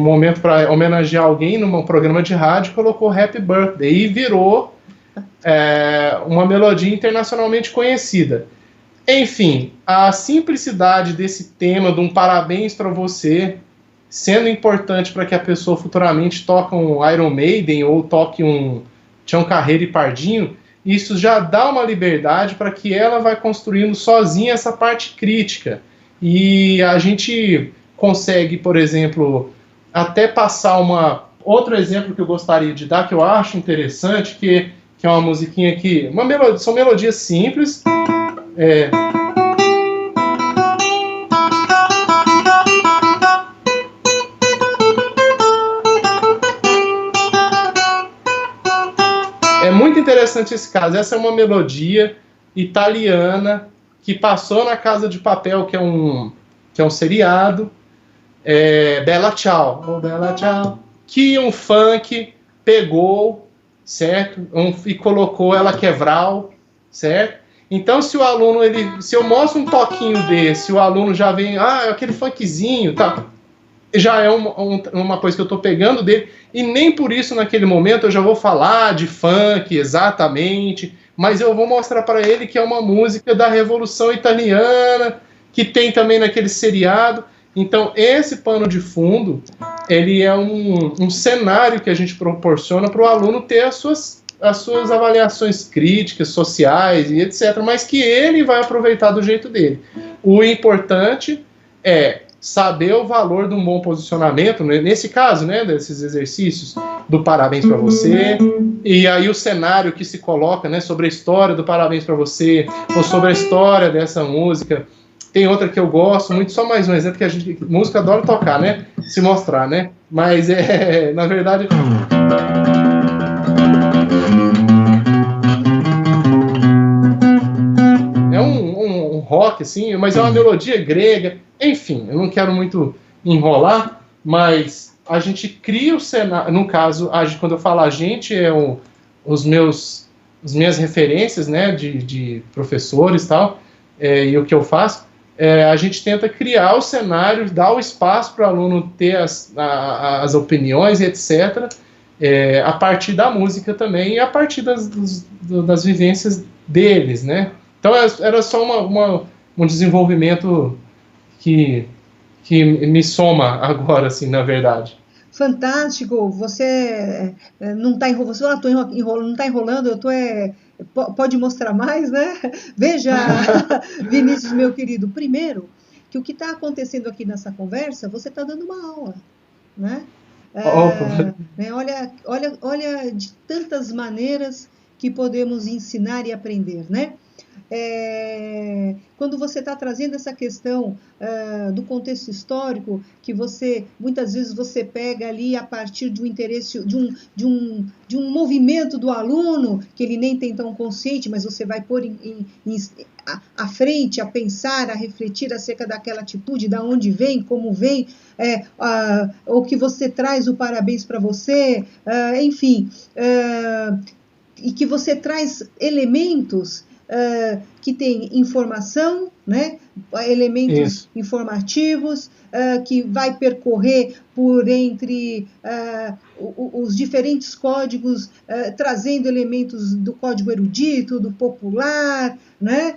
momento para homenagear alguém, num programa de rádio, colocou Happy Birthday e virou uma melodia internacionalmente conhecida. Enfim, a simplicidade desse tema de um parabéns para você, sendo importante para que a pessoa futuramente toque um Iron Maiden ou toque um Tião Carreiro e Pardinho, isso já dá uma liberdade para que ela vai construindo sozinha essa parte crítica. E a gente consegue, por exemplo, até passar outro exemplo que eu gostaria de dar, que eu acho interessante, que é uma musiquinha aqui, são melodias simples. É muito interessante esse caso. Essa é uma melodia italiana que passou na Casa de Papel, que é um seriado. Bella Ciao, oh, Bella Ciao, que um funk pegou, certo? E colocou ela quebral, certo? Então, se o aluno, se eu mostro um toquinho desse, o aluno já vem, aquele funkzinho, tá? Já é uma coisa que eu estou pegando dele, e nem por isso naquele momento eu já vou falar de funk exatamente, mas eu vou mostrar para ele que é uma música da Revolução Italiana, que tem também naquele seriado. Então, esse pano de fundo, ele é um cenário que a gente proporciona para o aluno ter as suas avaliações críticas, sociais e etc., mas que ele vai aproveitar do jeito dele. O importante é saber o valor de um bom posicionamento, né? Nesse caso, né, desses exercícios, do parabéns para você, e aí o cenário que se coloca, né, sobre a história do parabéns para você, ou sobre a história dessa música. Tem outra que eu gosto muito, só mais um exemplo, que a gente, música adora tocar, né, se mostrar, né, mas na verdade... É um rock, assim, mas é uma melodia grega. Enfim, eu não quero muito enrolar, mas a gente cria o cenário. No caso, quando eu falo a gente, as minhas referências, né, de professores e tal, e o que eu faço, a gente tenta criar o cenário, dar o espaço para o aluno ter as opiniões, etc., a partir da música também e a partir das vivências deles, né? Então era só um desenvolvimento que me soma agora, assim, na verdade. Fantástico, você não está enrolando, não está enrolando, pode mostrar mais, né? Veja, Vinícius, meu querido, primeiro, que o que está acontecendo aqui nessa conversa, você está dando uma aula, né? Olha de tantas maneiras que podemos ensinar e aprender, né? Quando você está trazendo essa questão do contexto histórico, que muitas vezes você pega ali a partir de um interesse, de um movimento do aluno, que ele nem tem tão consciente, mas você vai pôr à frente, a pensar, a refletir acerca daquela atitude, da onde vem, como vem, ou que você traz o parabéns para você, enfim, e que você traz elementos que tem informação, né? Elementos informativos, que vai percorrer por entre os diferentes códigos, trazendo elementos do código erudito, do popular, né?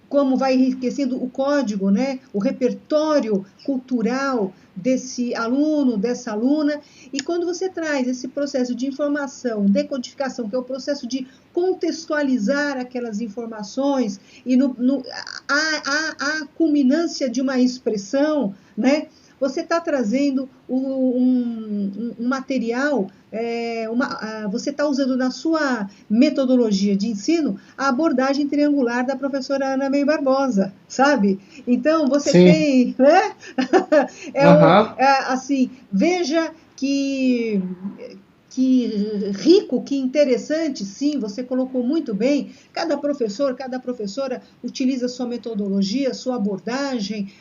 Como vai enriquecendo o código, né? O repertório cultural desse aluno, dessa aluna, e quando você traz esse processo de informação, decodificação, que é o processo de contextualizar aquelas informações e a culminância de uma expressão, né? Você está trazendo um material, você está usando na sua metodologia de ensino a abordagem triangular da professora Ana May Barbosa, sabe? Então, você tem, né? Assim, veja que rico, que interessante, sim, você colocou muito bem. Cada professor, cada professora utiliza sua metodologia, sua abordagem,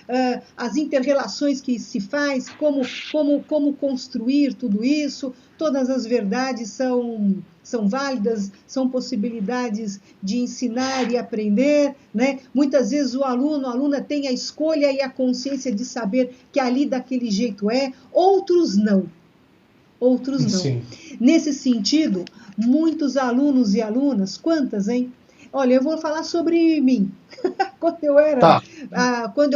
as inter-relações que se faz, como construir tudo isso. Todas as verdades são válidas, são possibilidades de ensinar e aprender, né? Muitas vezes a aluna tem a escolha e a consciência de saber que ali daquele jeito outros não. Outros não. Sim. Nesse sentido, muitos alunos e alunas, quantas, hein? Olha, eu vou falar sobre mim. Quando eu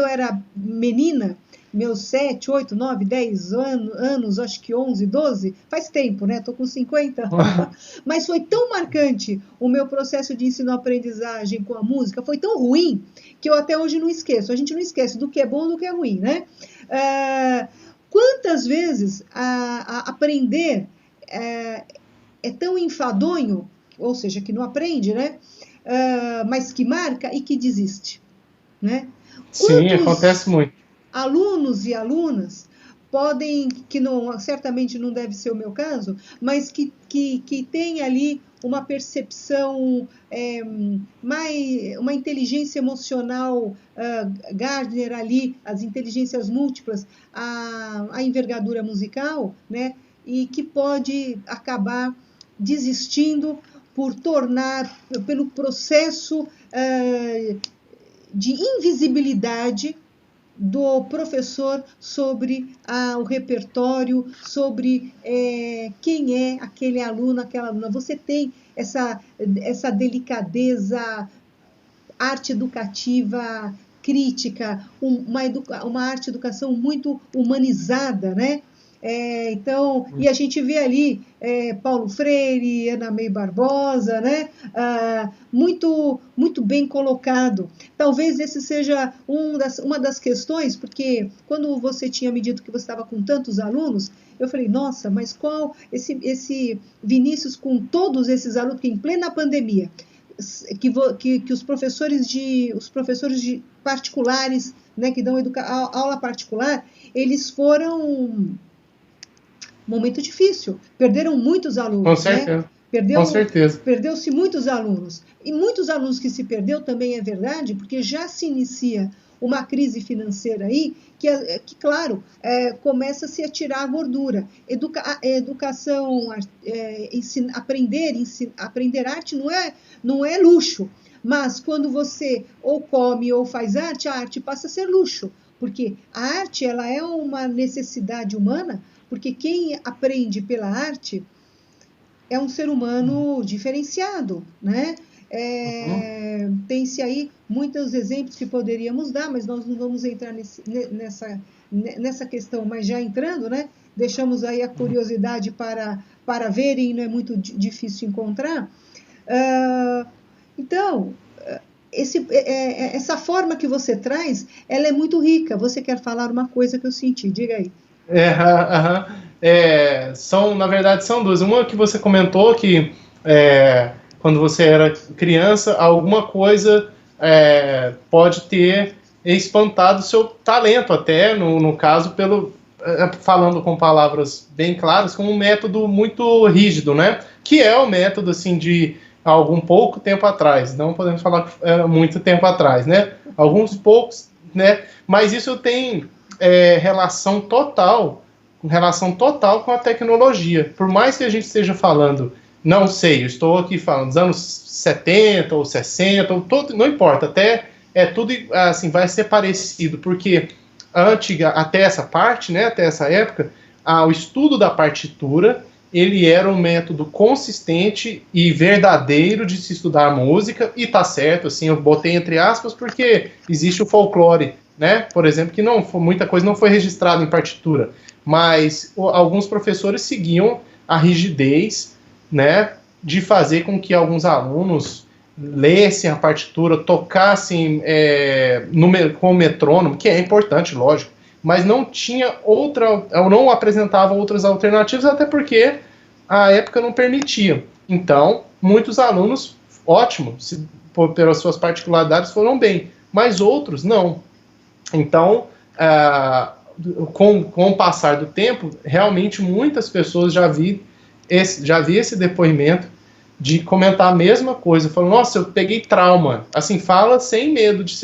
era menina, meus 7, 8, 9, 10 anos, acho que 11, 12, faz tempo, né? Estou com 50. Mas foi tão marcante o meu processo de ensino-aprendizagem com a música, foi tão ruim, que eu até hoje não esqueço. A gente não esquece do que é bom e do que é ruim, né? Quantas vezes aprender é tão enfadonho, ou seja, que não aprende, né? Mas que marca e que desiste, né? Sim, acontece muito. Alunos e alunas podem, que não, certamente não deve ser o meu caso, mas que tem ali uma percepção, uma inteligência emocional, Gardner ali, as inteligências múltiplas, a envergadura musical, né? E que pode acabar desistindo pelo processo de invisibilidade do professor sobre o repertório, sobre quem é aquele aluno, aquela aluna. Você tem essa delicadeza, arte educativa crítica, uma arte educação muito humanizada, né? Então, e a gente vê ali Paulo Freire, Ana May Barbosa, né? Muito, muito bem colocado. Talvez esse seja uma das questões, porque quando você tinha me dito que você estava com tantos alunos, eu falei, nossa, mas qual esse Vinícius com todos esses alunos, que em plena pandemia, que os professores de particulares, né, que dão aula particular, eles foram um momento difícil, perderam muitos alunos. Com certeza. Né? Com certeza. Perdeu-se muitos alunos. E muitos alunos que se perdeu também é verdade, porque já se inicia uma crise financeira aí, que claro, começa-se a tirar a gordura. Educação, aprender arte não é luxo, mas quando você ou come ou faz arte, a arte passa a ser luxo, porque a arte ela é uma necessidade humana, porque quem aprende pela arte é um ser humano diferenciado, né? Tem-se aí muitos exemplos que poderíamos dar, mas nós não vamos entrar nessa questão, mas já entrando, né? Deixamos aí a curiosidade para verem, não é muito difícil encontrar. Então, essa forma que você traz, ela é muito rica. Você quer falar uma coisa que eu senti, diga aí. Na verdade, são duas. Uma que você comentou que quando você era criança, alguma coisa pode ter espantado o seu talento, até, no caso, falando com palavras bem claras, como um método muito rígido, né? Que é o método, assim, de algum pouco tempo atrás. Não podemos falar que era muito tempo atrás, né? Alguns poucos, né? Mas isso tem relação total com a tecnologia. Por mais que a gente esteja falando, não sei, eu estou aqui falando dos anos 70 ou 60, não importa, até tudo assim, vai ser parecido, porque até essa parte, né, até essa época, o estudo da partitura, ele era um método consistente e verdadeiro de se estudar música, e tá certo, assim, eu botei entre aspas, porque existe o folclore, né, por exemplo, que muita coisa não foi registrada em partitura, mas alguns professores seguiam a rigidez, né, de fazer com que alguns alunos lessem a partitura, tocassem com o metrônomo, que é importante, lógico, mas não apresentava outras alternativas, até porque a época não permitia. Então, muitos alunos, ótimo, pelas suas particularidades, foram bem, mas outros não. Então, com o passar do tempo, realmente muitas pessoas já vi esse depoimento de comentar a mesma coisa, falando, nossa, eu peguei trauma, assim, fala sem medo de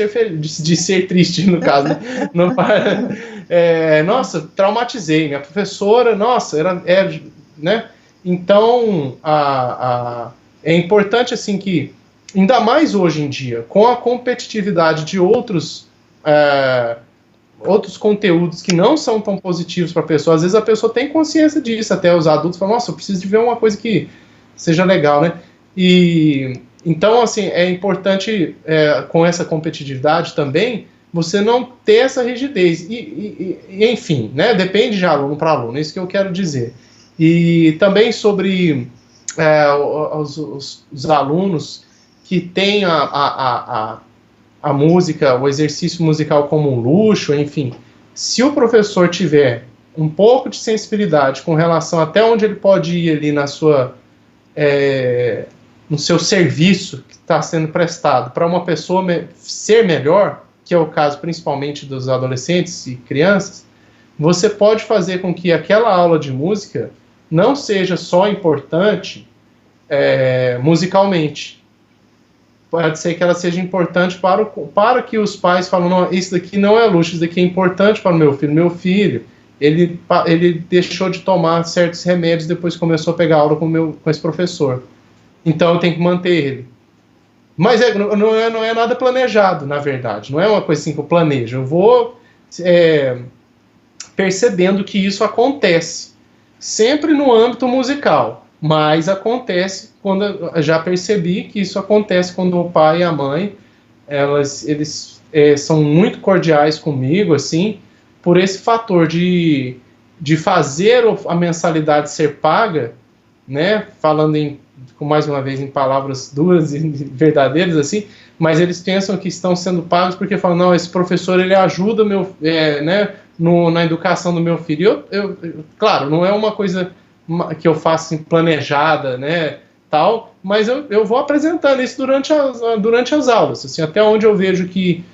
ser triste, no caso, né? Nossa, traumatizei, minha professora, nossa, né? Então, é importante, assim, que, ainda mais hoje em dia, com a competitividade de outros conteúdos que não são tão positivos para a pessoa, às vezes a pessoa tem consciência disso, até os adultos falam, nossa, eu preciso de ver uma coisa que seja legal, né? E então, assim, é importante, com essa competitividade também, você não ter essa rigidez. E enfim, né? Depende de aluno para aluno, é isso que eu quero dizer. E também sobre os alunos que têm a música, o exercício musical como um luxo, enfim, se o professor tiver um pouco de sensibilidade com relação até onde ele pode ir ali no seu serviço que está sendo prestado para uma pessoa ser melhor, que é o caso principalmente dos adolescentes e crianças, você pode fazer com que aquela aula de música não seja só importante musicalmente. Pode ser que ela seja importante para que os pais falem, não, isso daqui não é luxo, isso daqui é importante para o meu filho. Meu filho, ele deixou de tomar certos remédios depois que começou a pegar aula com esse professor. Então eu tenho que manter ele. Mas não é nada planejado, na verdade. Não é uma coisa assim que eu planejo. Eu vou percebendo que isso acontece. Sempre no âmbito musical. Mas acontece quando eu já percebi que isso acontece quando o pai e a mãe eles são muito cordiais comigo, assim, por esse fator de de fazer a mensalidade ser paga, né, falando mais uma vez em palavras duras e verdadeiras assim, mas eles pensam que estão sendo pagos porque falam, não, esse professor ele ajuda né, na educação do meu filho. Claro, não é uma coisa que eu faço assim, planejada, né, tal, mas eu vou apresentando isso durante as aulas, assim, até onde eu vejo que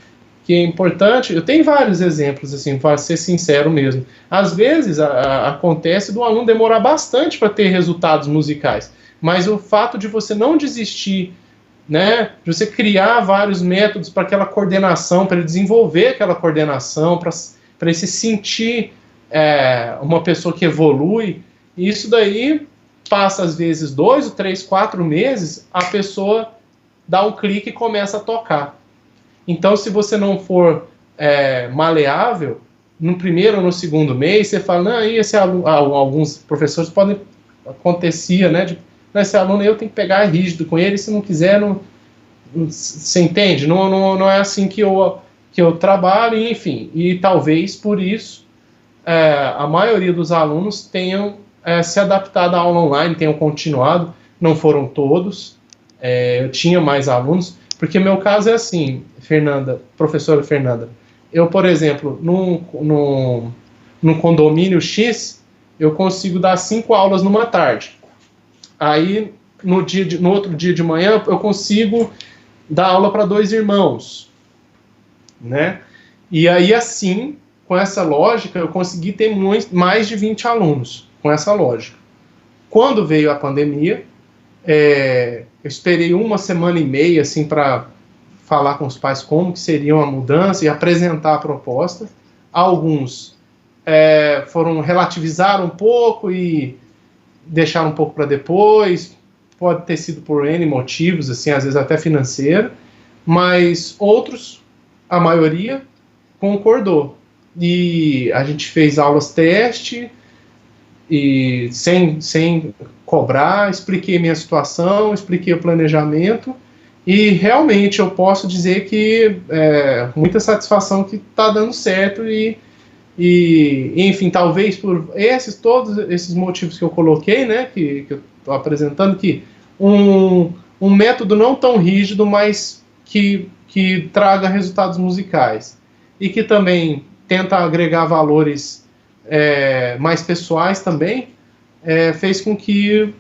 é importante. Eu tenho vários exemplos, assim, para ser sincero mesmo. Às vezes acontece do aluno demorar bastante para ter resultados musicais, mas o fato de você não desistir, né, de você criar vários métodos para aquela coordenação, para ele desenvolver aquela coordenação, para ele se sentir uma pessoa que evolui, isso daí passa às vezes 2, 3, 4 meses, a pessoa dá um clique e começa a tocar. Então, se você não for maleável, no primeiro ou no segundo mês, você fala, não, e esse aluno, alguns professores acontecia, né, esse aluno eu tenho que pegar rígido com ele, se não quiser, não, você entende? Não é assim que eu trabalho, enfim, e talvez por isso a maioria dos alunos tenham se adaptado à aula online, tenham continuado, não foram todos, eu tinha mais alunos, porque meu caso é assim, professora Fernanda, eu, por exemplo, num condomínio X, eu consigo dar 5 aulas numa tarde. Aí, no outro dia de manhã, eu consigo dar aula para 2 irmãos, né? E aí, assim, com essa lógica, eu consegui ter mais de 20 alunos, com essa lógica. Quando veio a pandemia, eu esperei 1 semana e meia, assim, para falar com os pais como que seria a mudança e apresentar a proposta. Alguns relativizaram um pouco e deixaram um pouco para depois, pode ter sido por N motivos, assim, às vezes até financeiro, mas outros, a maioria, concordou. E a gente fez aulas teste, e sem cobrar, expliquei minha situação, expliquei o planejamento, e realmente eu posso dizer que muita satisfação que está dando certo, e enfim, talvez por todos esses motivos que eu coloquei, né, que eu estou apresentando, que um método não tão rígido, mas que traga resultados musicais, e que também tenta agregar valores mais pessoais também, fez com que,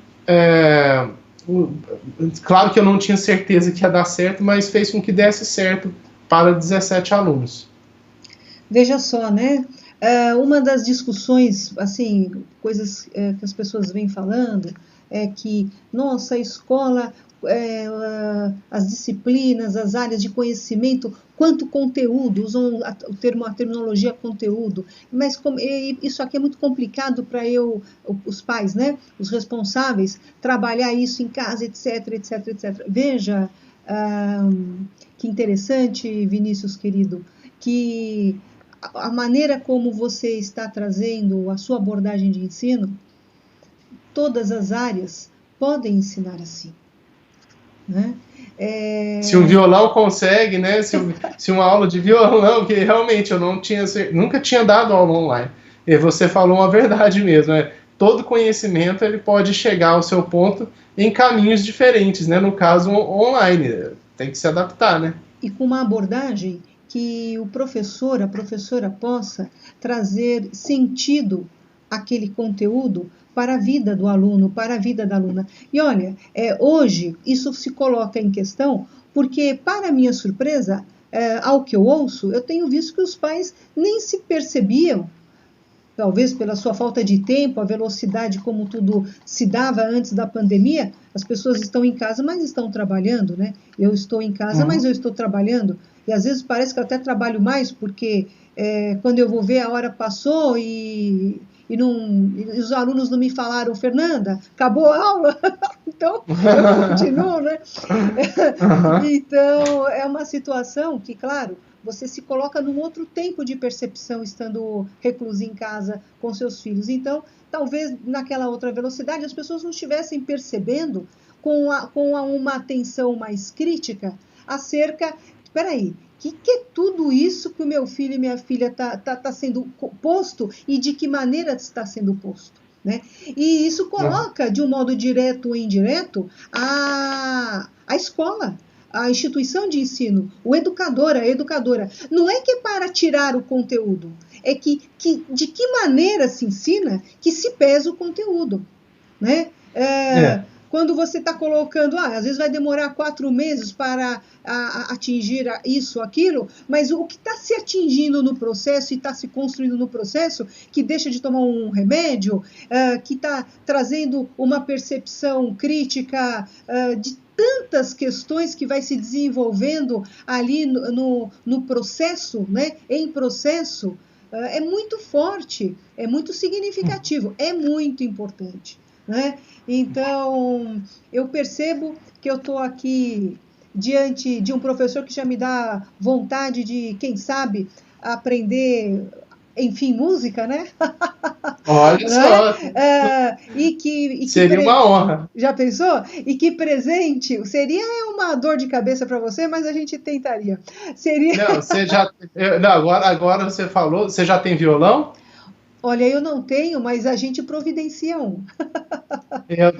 claro que eu não tinha certeza que ia dar certo, mas fez com que desse certo para 17 alunos. Veja só, né? Uma das discussões, assim, coisas que as pessoas vêm falando, é que, nossa, a escola, as disciplinas, as áreas de conhecimento, quanto conteúdo, usam a terminologia conteúdo, mas isso aqui é muito complicado para os pais, né, os responsáveis, trabalhar isso em casa, etc, etc, etc. Veja, que interessante, Vinícius, querido, que a maneira como você está trazendo a sua abordagem de ensino, todas as áreas podem ensinar assim, né? Se um violão consegue, né? Se uma aula de violão, que realmente eu nunca tinha dado aula online, e você falou uma verdade mesmo, todo conhecimento ele pode chegar ao seu ponto em caminhos diferentes, né? No caso online, tem que se adaptar, né? E com uma abordagem que o professor, a professora possa trazer sentido àquele conteúdo para a vida do aluno, para a vida da aluna. E olha, hoje isso se coloca em questão porque, para minha surpresa, ao que eu ouço, eu tenho visto que os pais nem se percebiam, talvez pela sua falta de tempo, a velocidade como tudo se dava antes da pandemia, as pessoas estão em casa, mas estão trabalhando, né? Eu estou em casa, mas eu estou trabalhando. E às vezes parece que eu até trabalho mais, porque quando eu vou ver, a hora passou e os alunos não me falaram, Fernanda, acabou a aula? Então, eu continuo, né? Então, é uma situação que, claro, você se coloca num outro tempo de percepção estando recluso em casa com seus filhos. Então, talvez naquela outra velocidade as pessoas não estivessem percebendo com uma atenção mais crítica acerca... Espera aí, que é tudo isso que o meu filho e minha filha tá sendo posto e de que maneira está sendo posto, né? E isso coloca, de um modo direto ou indireto, a escola, a instituição de ensino, o educador, a educadora. Não é que é para tirar o conteúdo, é que de que maneira se ensina que se pesa o conteúdo, né? Quando você está colocando, às vezes vai demorar 4 meses para atingir isso, aquilo, mas o que está se atingindo no processo e está se construindo no processo, que deixa de tomar um remédio, que está trazendo uma percepção crítica de tantas questões que vai se desenvolvendo ali no processo, né? Em processo, é muito forte, é muito significativo, é muito importante, né? Então, eu percebo que eu estou aqui diante de um professor que já me dá vontade de, quem sabe, aprender, enfim, música, né? Olha só! Seria uma honra. Já pensou? E que presente, seria uma dor de cabeça para você, mas a gente tentaria. Agora você falou, você já tem violão? Olha, eu não tenho, mas a gente providencia um.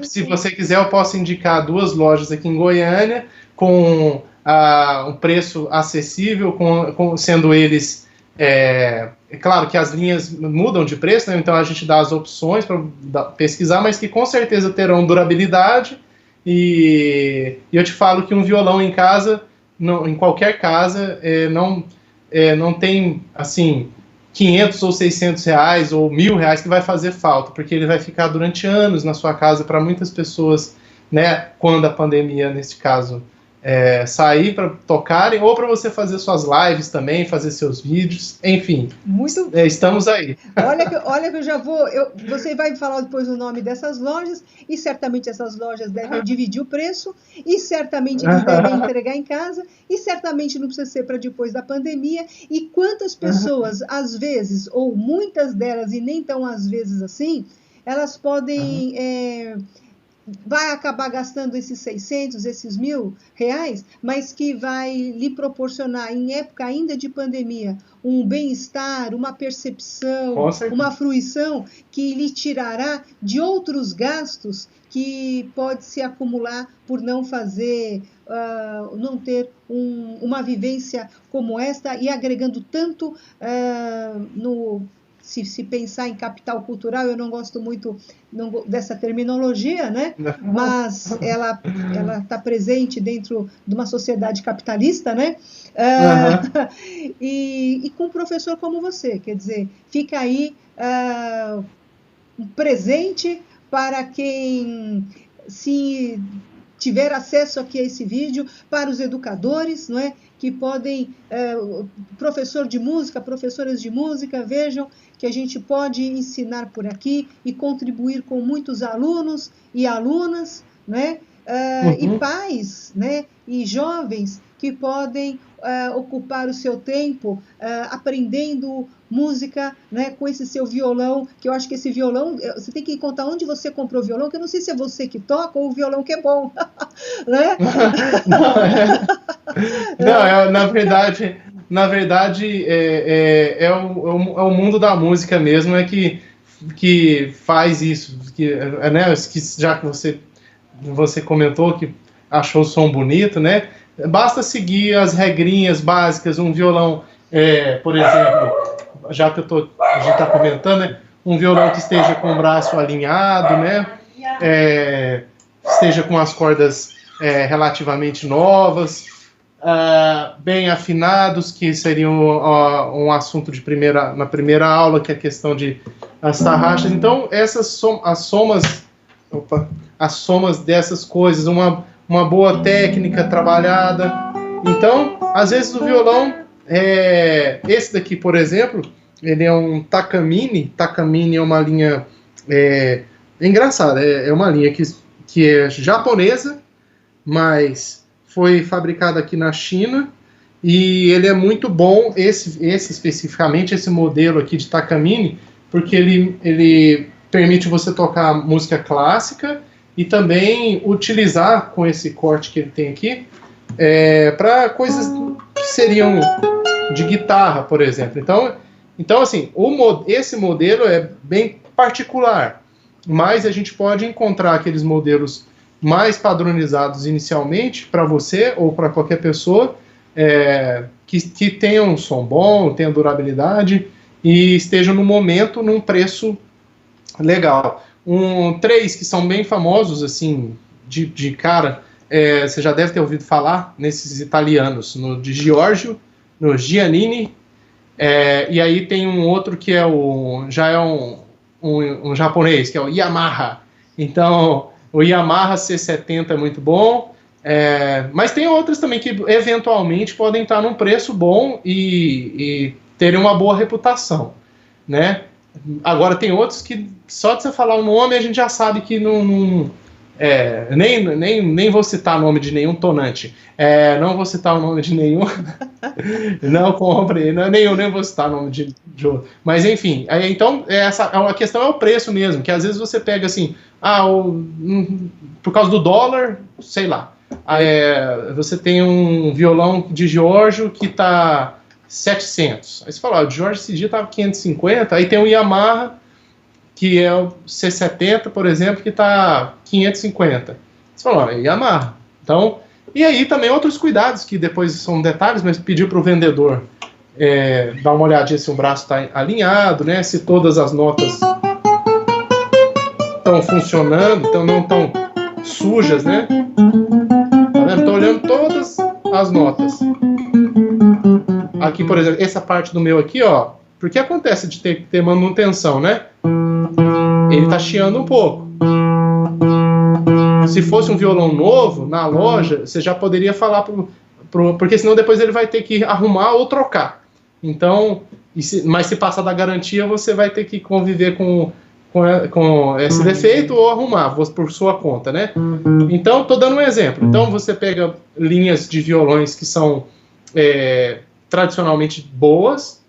Se você quiser, eu posso indicar 2 lojas aqui em Goiânia, com um preço acessível, sendo eles... É claro que as linhas mudam de preço, né? Então a gente dá as opções para pesquisar, mas que com certeza terão durabilidade. E eu te falo que um violão em casa, em qualquer casa, não tem, assim... 500 ou 600 reais ou R$1.000 que vai fazer falta, porque ele vai ficar durante anos na sua casa para muitas pessoas, né, quando a pandemia, nesse caso, sair para tocarem, ou para você fazer suas lives também, fazer seus vídeos, enfim. Estamos aí. Olha que eu já vou... você vai me falar depois o nome dessas lojas, e certamente essas lojas devem dividir o preço, e certamente eles devem entregar em casa, e certamente não precisa ser para depois da pandemia, e quantas pessoas, às vezes, ou muitas delas, e nem tão às vezes assim, elas podem... vai acabar gastando esses 600, esses R$1.000, mas que vai lhe proporcionar, em época ainda de pandemia, um bem-estar, uma percepção, uma fruição que lhe tirará de outros gastos que pode se acumular por não fazer, não ter uma vivência como esta e agregando tanto se pensar em capital cultural, eu não gosto muito dessa terminologia, né? Mas ela está presente dentro de uma sociedade capitalista, né? E com um professor como você, quer dizer, fica aí um presente para quem se tiver acesso aqui a esse vídeo, para os educadores, não é? Que podem, professor de música, professoras de música, vejam que a gente pode ensinar por aqui e contribuir com muitos alunos e alunas, né? E pais, né? E jovens que podem ocupar o seu tempo aprendendo música, né, com esse seu violão, que eu acho que esse violão, você tem que contar onde você comprou o violão, que eu não sei se é você que toca ou o violão que é bom, né? Na verdade é o mundo da música mesmo, que faz isso, né, já que você comentou que achou o som bonito, né? Basta seguir as regrinhas básicas, um violão, por exemplo, já que a gente está comentando, né? Um violão que esteja com o braço alinhado, né? Esteja com as cordas relativamente novas, bem afinados, que seriam um assunto na primeira aula, que é a questão de as tarraxas. Então, as somas dessas coisas, uma boa técnica trabalhada. Então, às vezes o violão, esse daqui, por exemplo, ele é um Takamine. Takamine é uma linha engraçada, é uma linha que é japonesa, mas foi fabricada aqui na China, e ele é muito bom, esse especificamente, esse modelo aqui de Takamine, porque ele permite você tocar música clássica e também utilizar com esse corte que ele tem aqui para coisas que seriam de guitarra, por exemplo. Então assim, esse modelo é bem particular, mas a gente pode encontrar aqueles modelos mais padronizados inicialmente para você ou para qualquer pessoa que tenham um som bom, tenham durabilidade e estejam no momento num preço legal. Três que são bem famosos, assim, de cara, você já deve ter ouvido falar nesses italianos, no de Giorgio, no Giannini, e aí tem um outro que já é um japonês, que é o Yamaha. Então, o Yamaha C70 é muito bom, mas tem outros também que eventualmente podem estar num preço bom e terem uma boa reputação, né? Agora tem outros que só de você falar o nome a gente já sabe que nem vou citar o nome de nenhum tonante, não vou citar o nome de nenhum, não compre, nem vou citar o nome de outro, mas enfim, então a questão é o preço mesmo, que às vezes você pega assim, por causa do dólar, sei lá, você tem um violão de Giorgio que está 700. Aí você fala, o Giorgio esse dia estava 550. Aí tem o Yamaha, que é o C70, por exemplo, que está 550. Você fala, Yamaha. Então, e aí também outros cuidados, que depois são detalhes, mas pedir para o vendedor dar uma olhadinha se o braço está alinhado, né? Se todas as notas estão funcionando, então não estão sujas, né? Tá vendo? Estou olhando todas as notas. Aqui, por exemplo, essa parte do meu aqui, ó, porque acontece de ter manutenção, né? Ele tá chiando um pouco. Se fosse um violão novo, na loja, você já poderia falar porque senão depois ele vai ter que arrumar ou trocar. Então, mas se passar da garantia, você vai ter que conviver com esse defeito ou arrumar por sua conta, né? Então, tô dando um exemplo. Então, você pega linhas de violões que são tradicionalmente boas,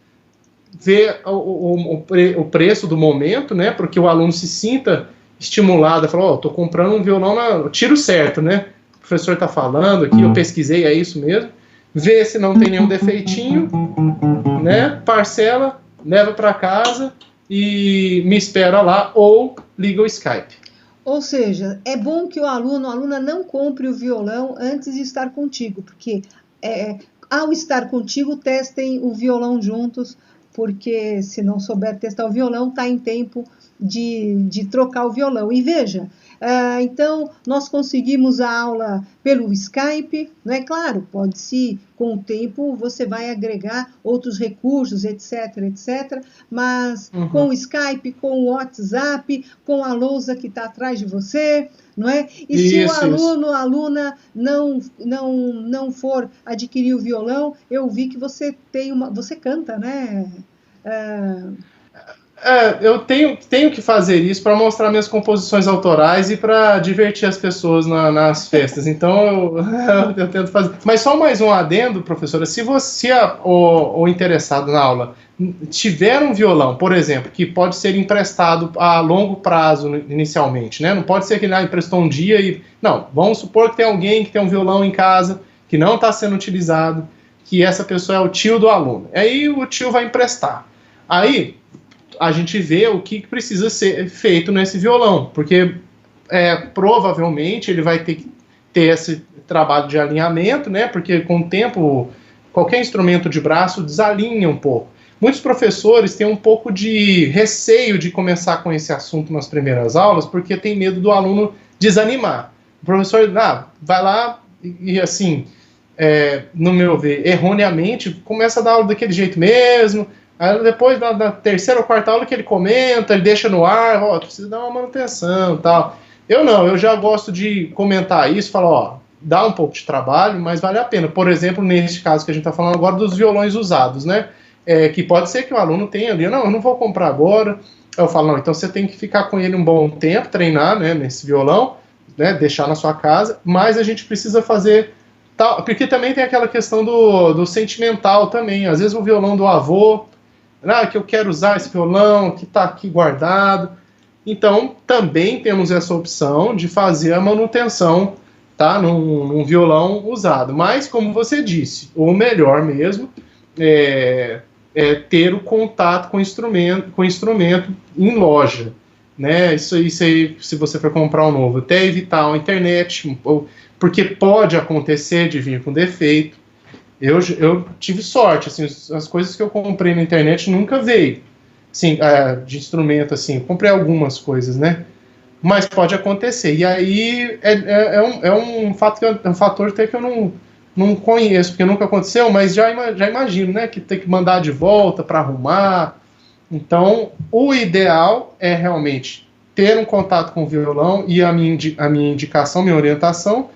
ver o preço do momento, né, porque o aluno se sinta estimulado, fala, estou comprando um violão no tiro certo, né, o professor está falando aqui, eu pesquisei, é isso mesmo, ver se não tem nenhum defeitinho, né, parcela, leva para casa e me espera lá, ou liga o Skype. Ou seja, é bom que a aluna não compre o violão antes de estar contigo, porque ao estar contigo, testem o violão juntos, porque se não souber testar o violão, está em tempo de trocar o violão. E veja, então nós conseguimos a aula pelo Skype, não é claro? Pode-se, com o tempo, você vai agregar outros recursos, etc, etc, mas com o Skype, com o WhatsApp, com a lousa que está atrás de você, não é? E se o aluno, a aluna não for adquirir o violão, eu vi que você você canta, né? Eu tenho que fazer isso para mostrar minhas composições autorais e para divertir as pessoas nas festas. Então eu tento fazer. Mas só mais um adendo, professora. Se o interessado na aula tiver um violão, por exemplo, que pode ser emprestado a longo prazo inicialmente, né? Não pode ser que ele emprestou um dia e... Não, vamos supor que tem alguém que tem um violão em casa que não está sendo utilizado, que essa pessoa é o tio do aluno. Aí o tio vai emprestar. Aí a gente vê o que precisa ser feito nesse violão, porque provavelmente ele vai ter que ter esse trabalho de alinhamento, né? Porque com o tempo qualquer instrumento de braço desalinha um pouco. Muitos professores têm um pouco de receio de começar com esse assunto nas primeiras aulas, porque tem medo do aluno desanimar. O professor vai lá e assim, no meu ver, erroneamente, começa a dar aula daquele jeito mesmo. Aí depois, na terceira ou quarta aula que ele comenta, ele deixa no ar, precisa dar uma manutenção e tal. Eu já gosto de comentar isso, falar, dá um pouco de trabalho, mas vale a pena. Por exemplo, neste caso que a gente está falando agora dos violões usados, né? Que pode ser que o aluno tenha ali, eu não vou comprar agora. Eu falo, então você tem que ficar com ele um bom tempo, treinar, né, nesse violão, né, deixar na sua casa, mas a gente precisa fazer tal, porque também tem aquela questão do sentimental também. Às vezes o violão do avô, que eu quero usar esse violão, que está aqui guardado. Então, também temos essa opção de fazer a manutenção tá? Num violão usado. Mas, como você disse, o melhor mesmo é ter o contato com o instrumento em loja, né? Isso aí, se você for comprar um novo, até evitar a internet, porque pode acontecer de vir com defeito. Eu tive sorte, assim, as coisas que eu comprei na internet nunca veio, assim, de instrumento, assim, comprei algumas coisas, né? Mas pode acontecer. E aí é um fator até que eu não conheço, porque nunca aconteceu, mas já imagino, né? Que tem que mandar de volta para arrumar. Então, o ideal é realmente ter um contato com o violão e a minha indicação, minha orientação,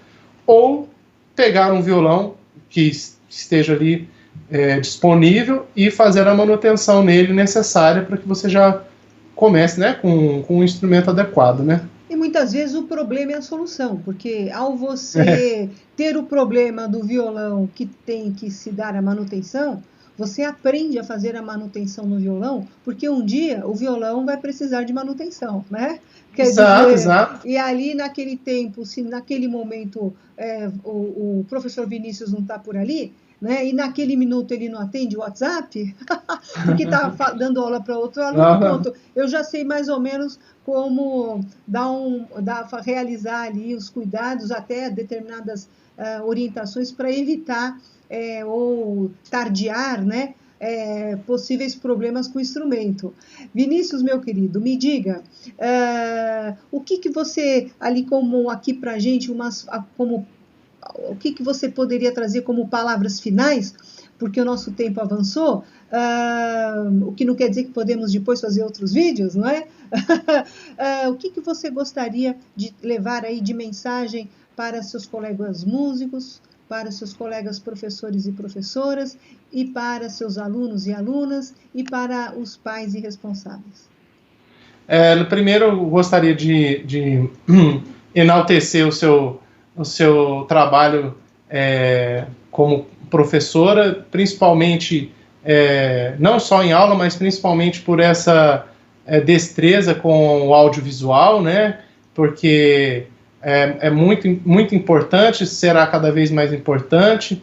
ou pegar um violão que esteja ali disponível e fazer a manutenção nele necessária para que você já comece, né, com um instrumento adequado, né? E muitas vezes o problema é a solução, porque ao você ter o problema do violão que tem que se dar a manutenção, você aprende a fazer a manutenção no violão, porque um dia o violão vai precisar de manutenção, né? Exato. E ali naquele tempo, se naquele momento o professor Vinícius não está por ali, né? E naquele minuto ele não atende o WhatsApp, porque está dando aula para outro aluno, eu já sei mais ou menos como realizar ali os cuidados, até determinadas orientações para evitar ou tardiar, né, possíveis problemas com o instrumento. Vinícius, meu querido, me diga, o que você, ali como aqui para a gente, o que você poderia trazer como palavras finais, porque o nosso tempo avançou, o que não quer dizer que podemos depois fazer outros vídeos, não é? O que você gostaria de levar aí de mensagem para seus colegas músicos, para seus colegas professores e professoras, e para seus alunos e alunas, e para os pais e responsáveis? Primeiro, eu gostaria de enaltecer o seu trabalho como professora, principalmente, não só em aula, mas principalmente por essa destreza com o audiovisual, né? Porque é muito, muito importante, será cada vez mais importante,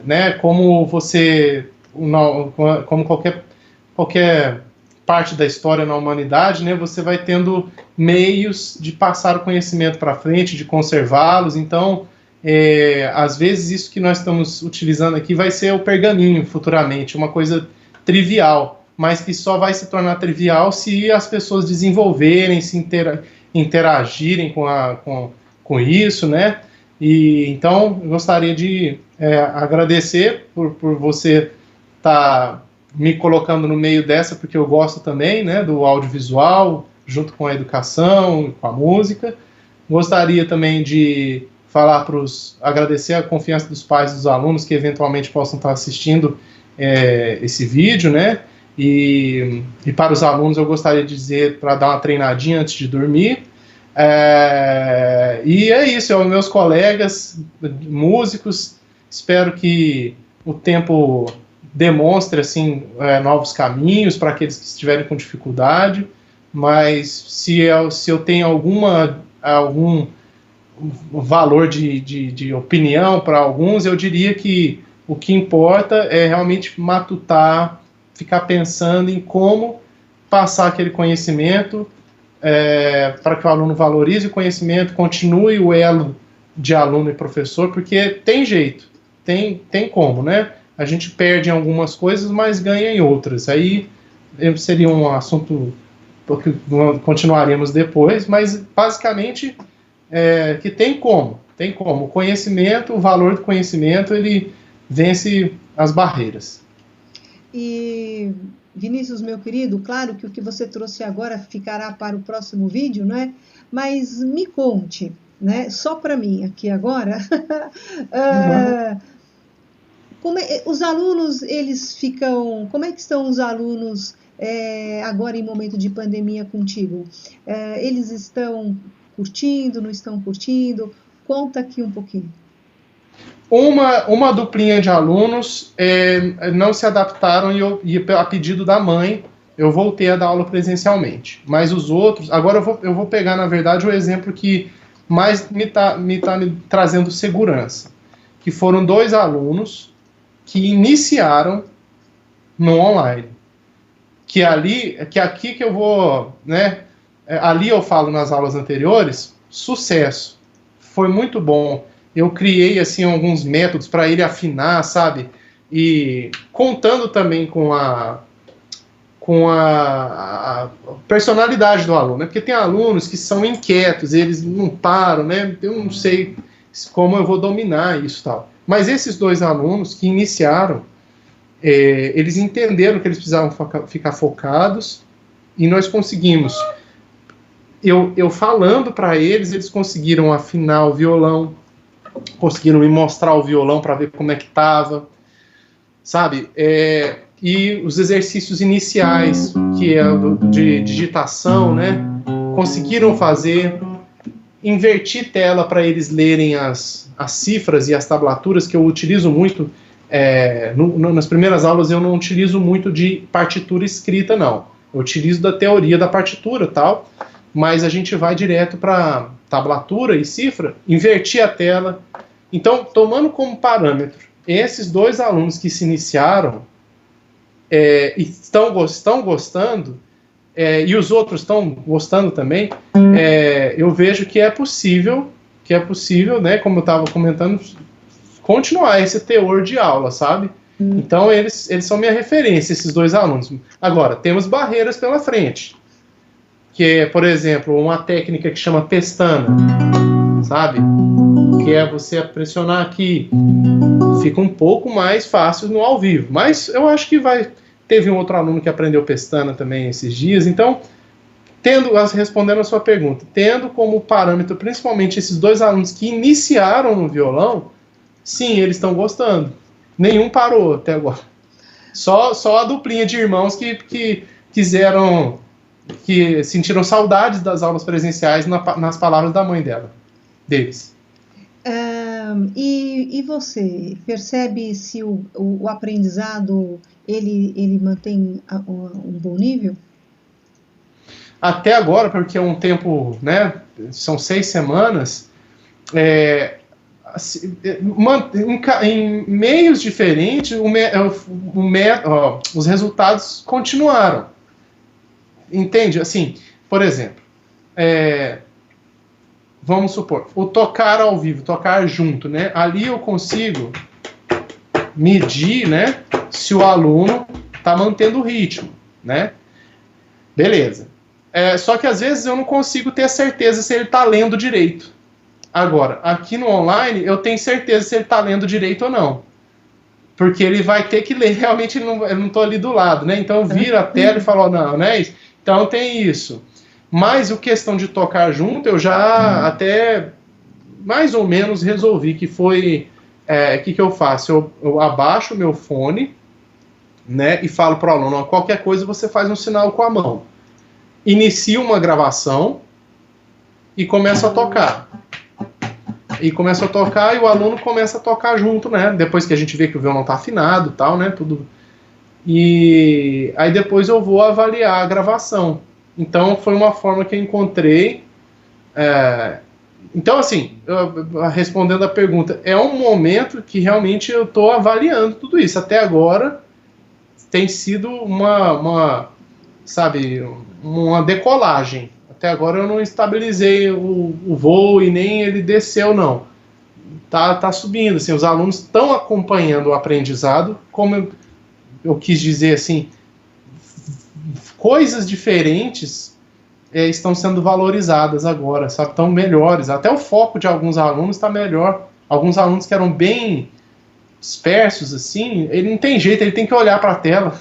né? Como como qualquer parte da história na humanidade, né? Você vai tendo meios de passar o conhecimento para frente, de conservá-los. Então, às vezes isso que nós estamos utilizando aqui vai ser o pergaminho futuramente, uma coisa trivial, mas que só vai se tornar trivial se as pessoas desenvolverem, se interagirem com isso, né? E então eu gostaria de agradecer por você estar me colocando no meio dessa, porque eu gosto também, né, do audiovisual, junto com a educação, com a música. Gostaria também de agradecer a confiança dos pais e dos alunos que eventualmente possam estar assistindo esse vídeo, né? E para os alunos eu gostaria de dizer para dar uma treinadinha antes de dormir. E é isso, meus colegas músicos, espero que o tempo demonstre assim, novos caminhos para aqueles que estiverem com dificuldade, mas se eu tenho algum valor de opinião para alguns, eu diria que o que importa é realmente matutar, ficar pensando em como passar aquele conhecimento para que o aluno valorize o conhecimento, continue o elo de aluno e professor, porque tem jeito, tem como, né? A gente perde em algumas coisas, mas ganha em outras. Aí seria um assunto que continuaremos depois, mas basicamente que tem como. O conhecimento, o valor do conhecimento, ele vence as barreiras. E, Vinícius, meu querido, claro que o que você trouxe agora ficará para o próximo vídeo, né? Mas me conte, né? Só para mim aqui agora, os alunos, como é que estão os alunos agora em momento de pandemia contigo? Eles estão curtindo, não estão curtindo? Conta aqui um pouquinho. Uma duplinha de alunos não se adaptaram e a pedido da mãe, eu voltei a dar aula presencialmente. Mas os outros, agora eu vou pegar, na verdade, o exemplo que mas me tá me trazendo segurança. Que foram 2 alunos que iniciaram no online. Que aqui que eu vou, né? Ali eu falo nas aulas anteriores, sucesso. Foi muito bom. Eu criei, assim, alguns métodos para ele afinar, sabe? E contando também com a personalidade do aluno, né? Porque tem alunos que são inquietos, eles não param, né? Eu não sei como eu vou dominar isso e tal. Mas esses 2 alunos que iniciaram, eles entenderam que eles precisavam ficar focados e nós conseguimos. Eu falando para eles, eles conseguiram afinar o violão, conseguiram me mostrar o violão para ver como é que estava, sabe? E os exercícios iniciais, que é de digitação, né? Conseguiram fazer, invertir tela para eles lerem as cifras e as tablaturas, que eu utilizo muito. Nas primeiras aulas eu não utilizo muito de partitura escrita, não. Eu utilizo da teoria da partitura e tal, mas a gente vai direto para tablatura e cifra, invertir a tela. Então, tomando como parâmetro esses 2 alunos que se iniciaram e estão gostando, e os outros estão gostando também, eu vejo que é possível, né, como eu estava comentando, continuar esse teor de aula, sabe? Então, eles são minha referência, esses 2 alunos. Agora, temos barreiras pela frente, que é, por exemplo, uma técnica que chama pestana, sabe? Que é você pressionar aqui. Fica um pouco mais fácil no ao vivo, mas eu acho que teve um outro aluno que aprendeu pestana também esses dias, então, respondendo a sua pergunta, tendo como parâmetro principalmente esses 2 alunos que iniciaram no violão, sim, eles estão gostando. Nenhum parou até agora. Só a duplinha de irmãos que sentiram saudades das aulas presenciais nas palavras da mãe deles. E você percebe se o aprendizado ele mantém um bom nível? Até agora, porque é um tempo, né, são 6 semanas, em meios diferentes, os resultados continuaram. Entende? Assim, por exemplo, vamos supor, o tocar ao vivo, tocar junto, né? Ali eu consigo medir, né, se o aluno está mantendo o ritmo, né? Beleza. Só que às vezes eu não consigo ter certeza se ele está lendo direito. Agora, aqui no online, eu tenho certeza se ele está lendo direito ou não. Porque ele vai ter que ler, realmente eu não estou ali do lado, né? Então eu viro a tela e falo, não, não é isso? Então tem isso. Mas a questão de tocar junto, eu já até mais ou menos resolvi que foi... que eu faço? Eu abaixo o meu fone, né? E falo para o aluno, qualquer coisa você faz um sinal com a mão. Inicio uma gravação e começo a tocar. E começa a tocar e o aluno começa a tocar junto, né? Depois que a gente vê que o violão tá afinado e tal, né? Tudo. E aí depois eu vou avaliar a gravação. Então foi uma forma que eu encontrei. Então, assim, respondendo a pergunta, é um momento que realmente eu estou avaliando tudo isso. Até agora tem sido uma decolagem. Até agora eu não estabilizei o voo e nem ele desceu, não. Tá subindo, assim, os alunos estão acompanhando o aprendizado, como eu quis dizer, assim, coisas diferentes estão sendo valorizadas agora, sabe? Estão melhores. Até o foco de alguns alunos está melhor. Alguns alunos que eram bem dispersos, assim, ele não tem jeito, ele tem que olhar para a tela.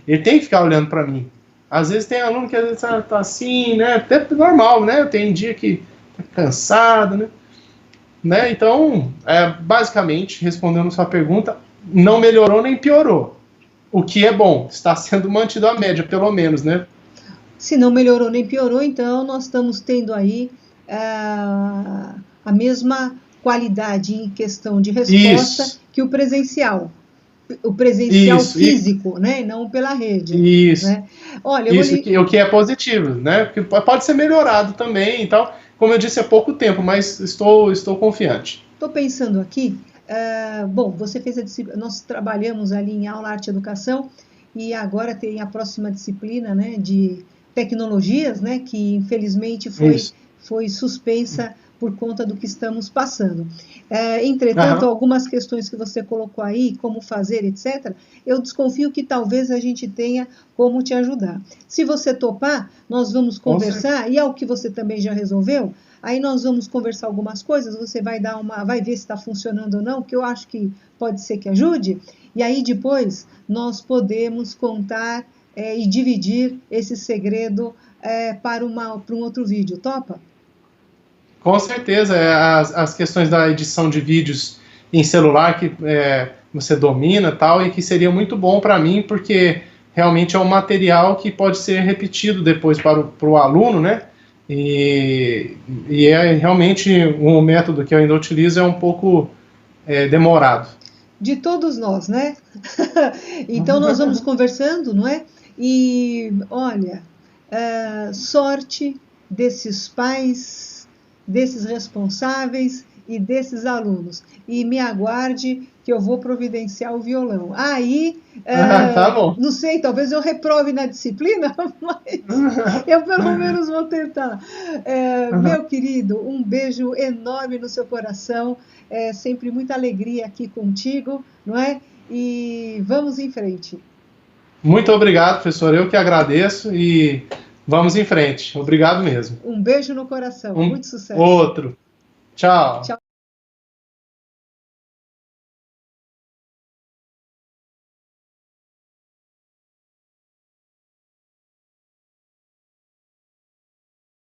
Ele tem que ficar olhando para mim. Às vezes tem aluno que às vezes tá assim, né? Até normal, né? Tem dia que tá cansado, né? Então, basicamente, respondendo a sua pergunta, não melhorou nem piorou. O que é bom, está sendo mantido a média, pelo menos, né? Se não melhorou nem piorou, então nós estamos tendo aí a mesma qualidade em questão de resposta que o presencial. O presencial físico, né? E não pela rede. Isso. Né? Olha, o que é positivo, né? Porque pode ser melhorado também. Então, como eu disse, é pouco tempo, mas estou confiante. Estou pensando aqui, bom, você fez a disciplina, nós trabalhamos ali em aula arte e educação, e agora tem a próxima disciplina, né, de tecnologias, né, que infelizmente foi suspensa por conta do que estamos passando. Entretanto, algumas questões que você colocou aí, como fazer, etc., eu desconfio que talvez a gente tenha como te ajudar. Se você topar, nós vamos conversar, e é o que você também já resolveu, aí nós vamos conversar algumas coisas, você vai ver se está funcionando ou não, que eu acho que pode ser que ajude, e aí depois nós podemos contar e dividir esse segredo para um outro vídeo, topa? Com certeza, as questões da edição de vídeos em celular que você domina tal, e que seria muito bom para mim, porque realmente é um material que pode ser repetido depois para o aluno, né? E é realmente um método que eu ainda utilizo, é um pouco demorado. De todos nós, né? Então nós vamos conversando, não é? E olha, sorte desses pais, desses responsáveis e desses alunos. E me aguarde que eu vou providenciar o violão. Aí, tá bom. Não sei, talvez eu reprove na disciplina, mas eu pelo menos vou tentar. Meu querido, um beijo enorme no seu coração. É sempre muita alegria aqui contigo, não é? E vamos em frente. Muito obrigado, professor. Eu que agradeço e vamos em frente. Obrigado mesmo. Um beijo no coração. Muito sucesso. Outro. Tchau. Tchau.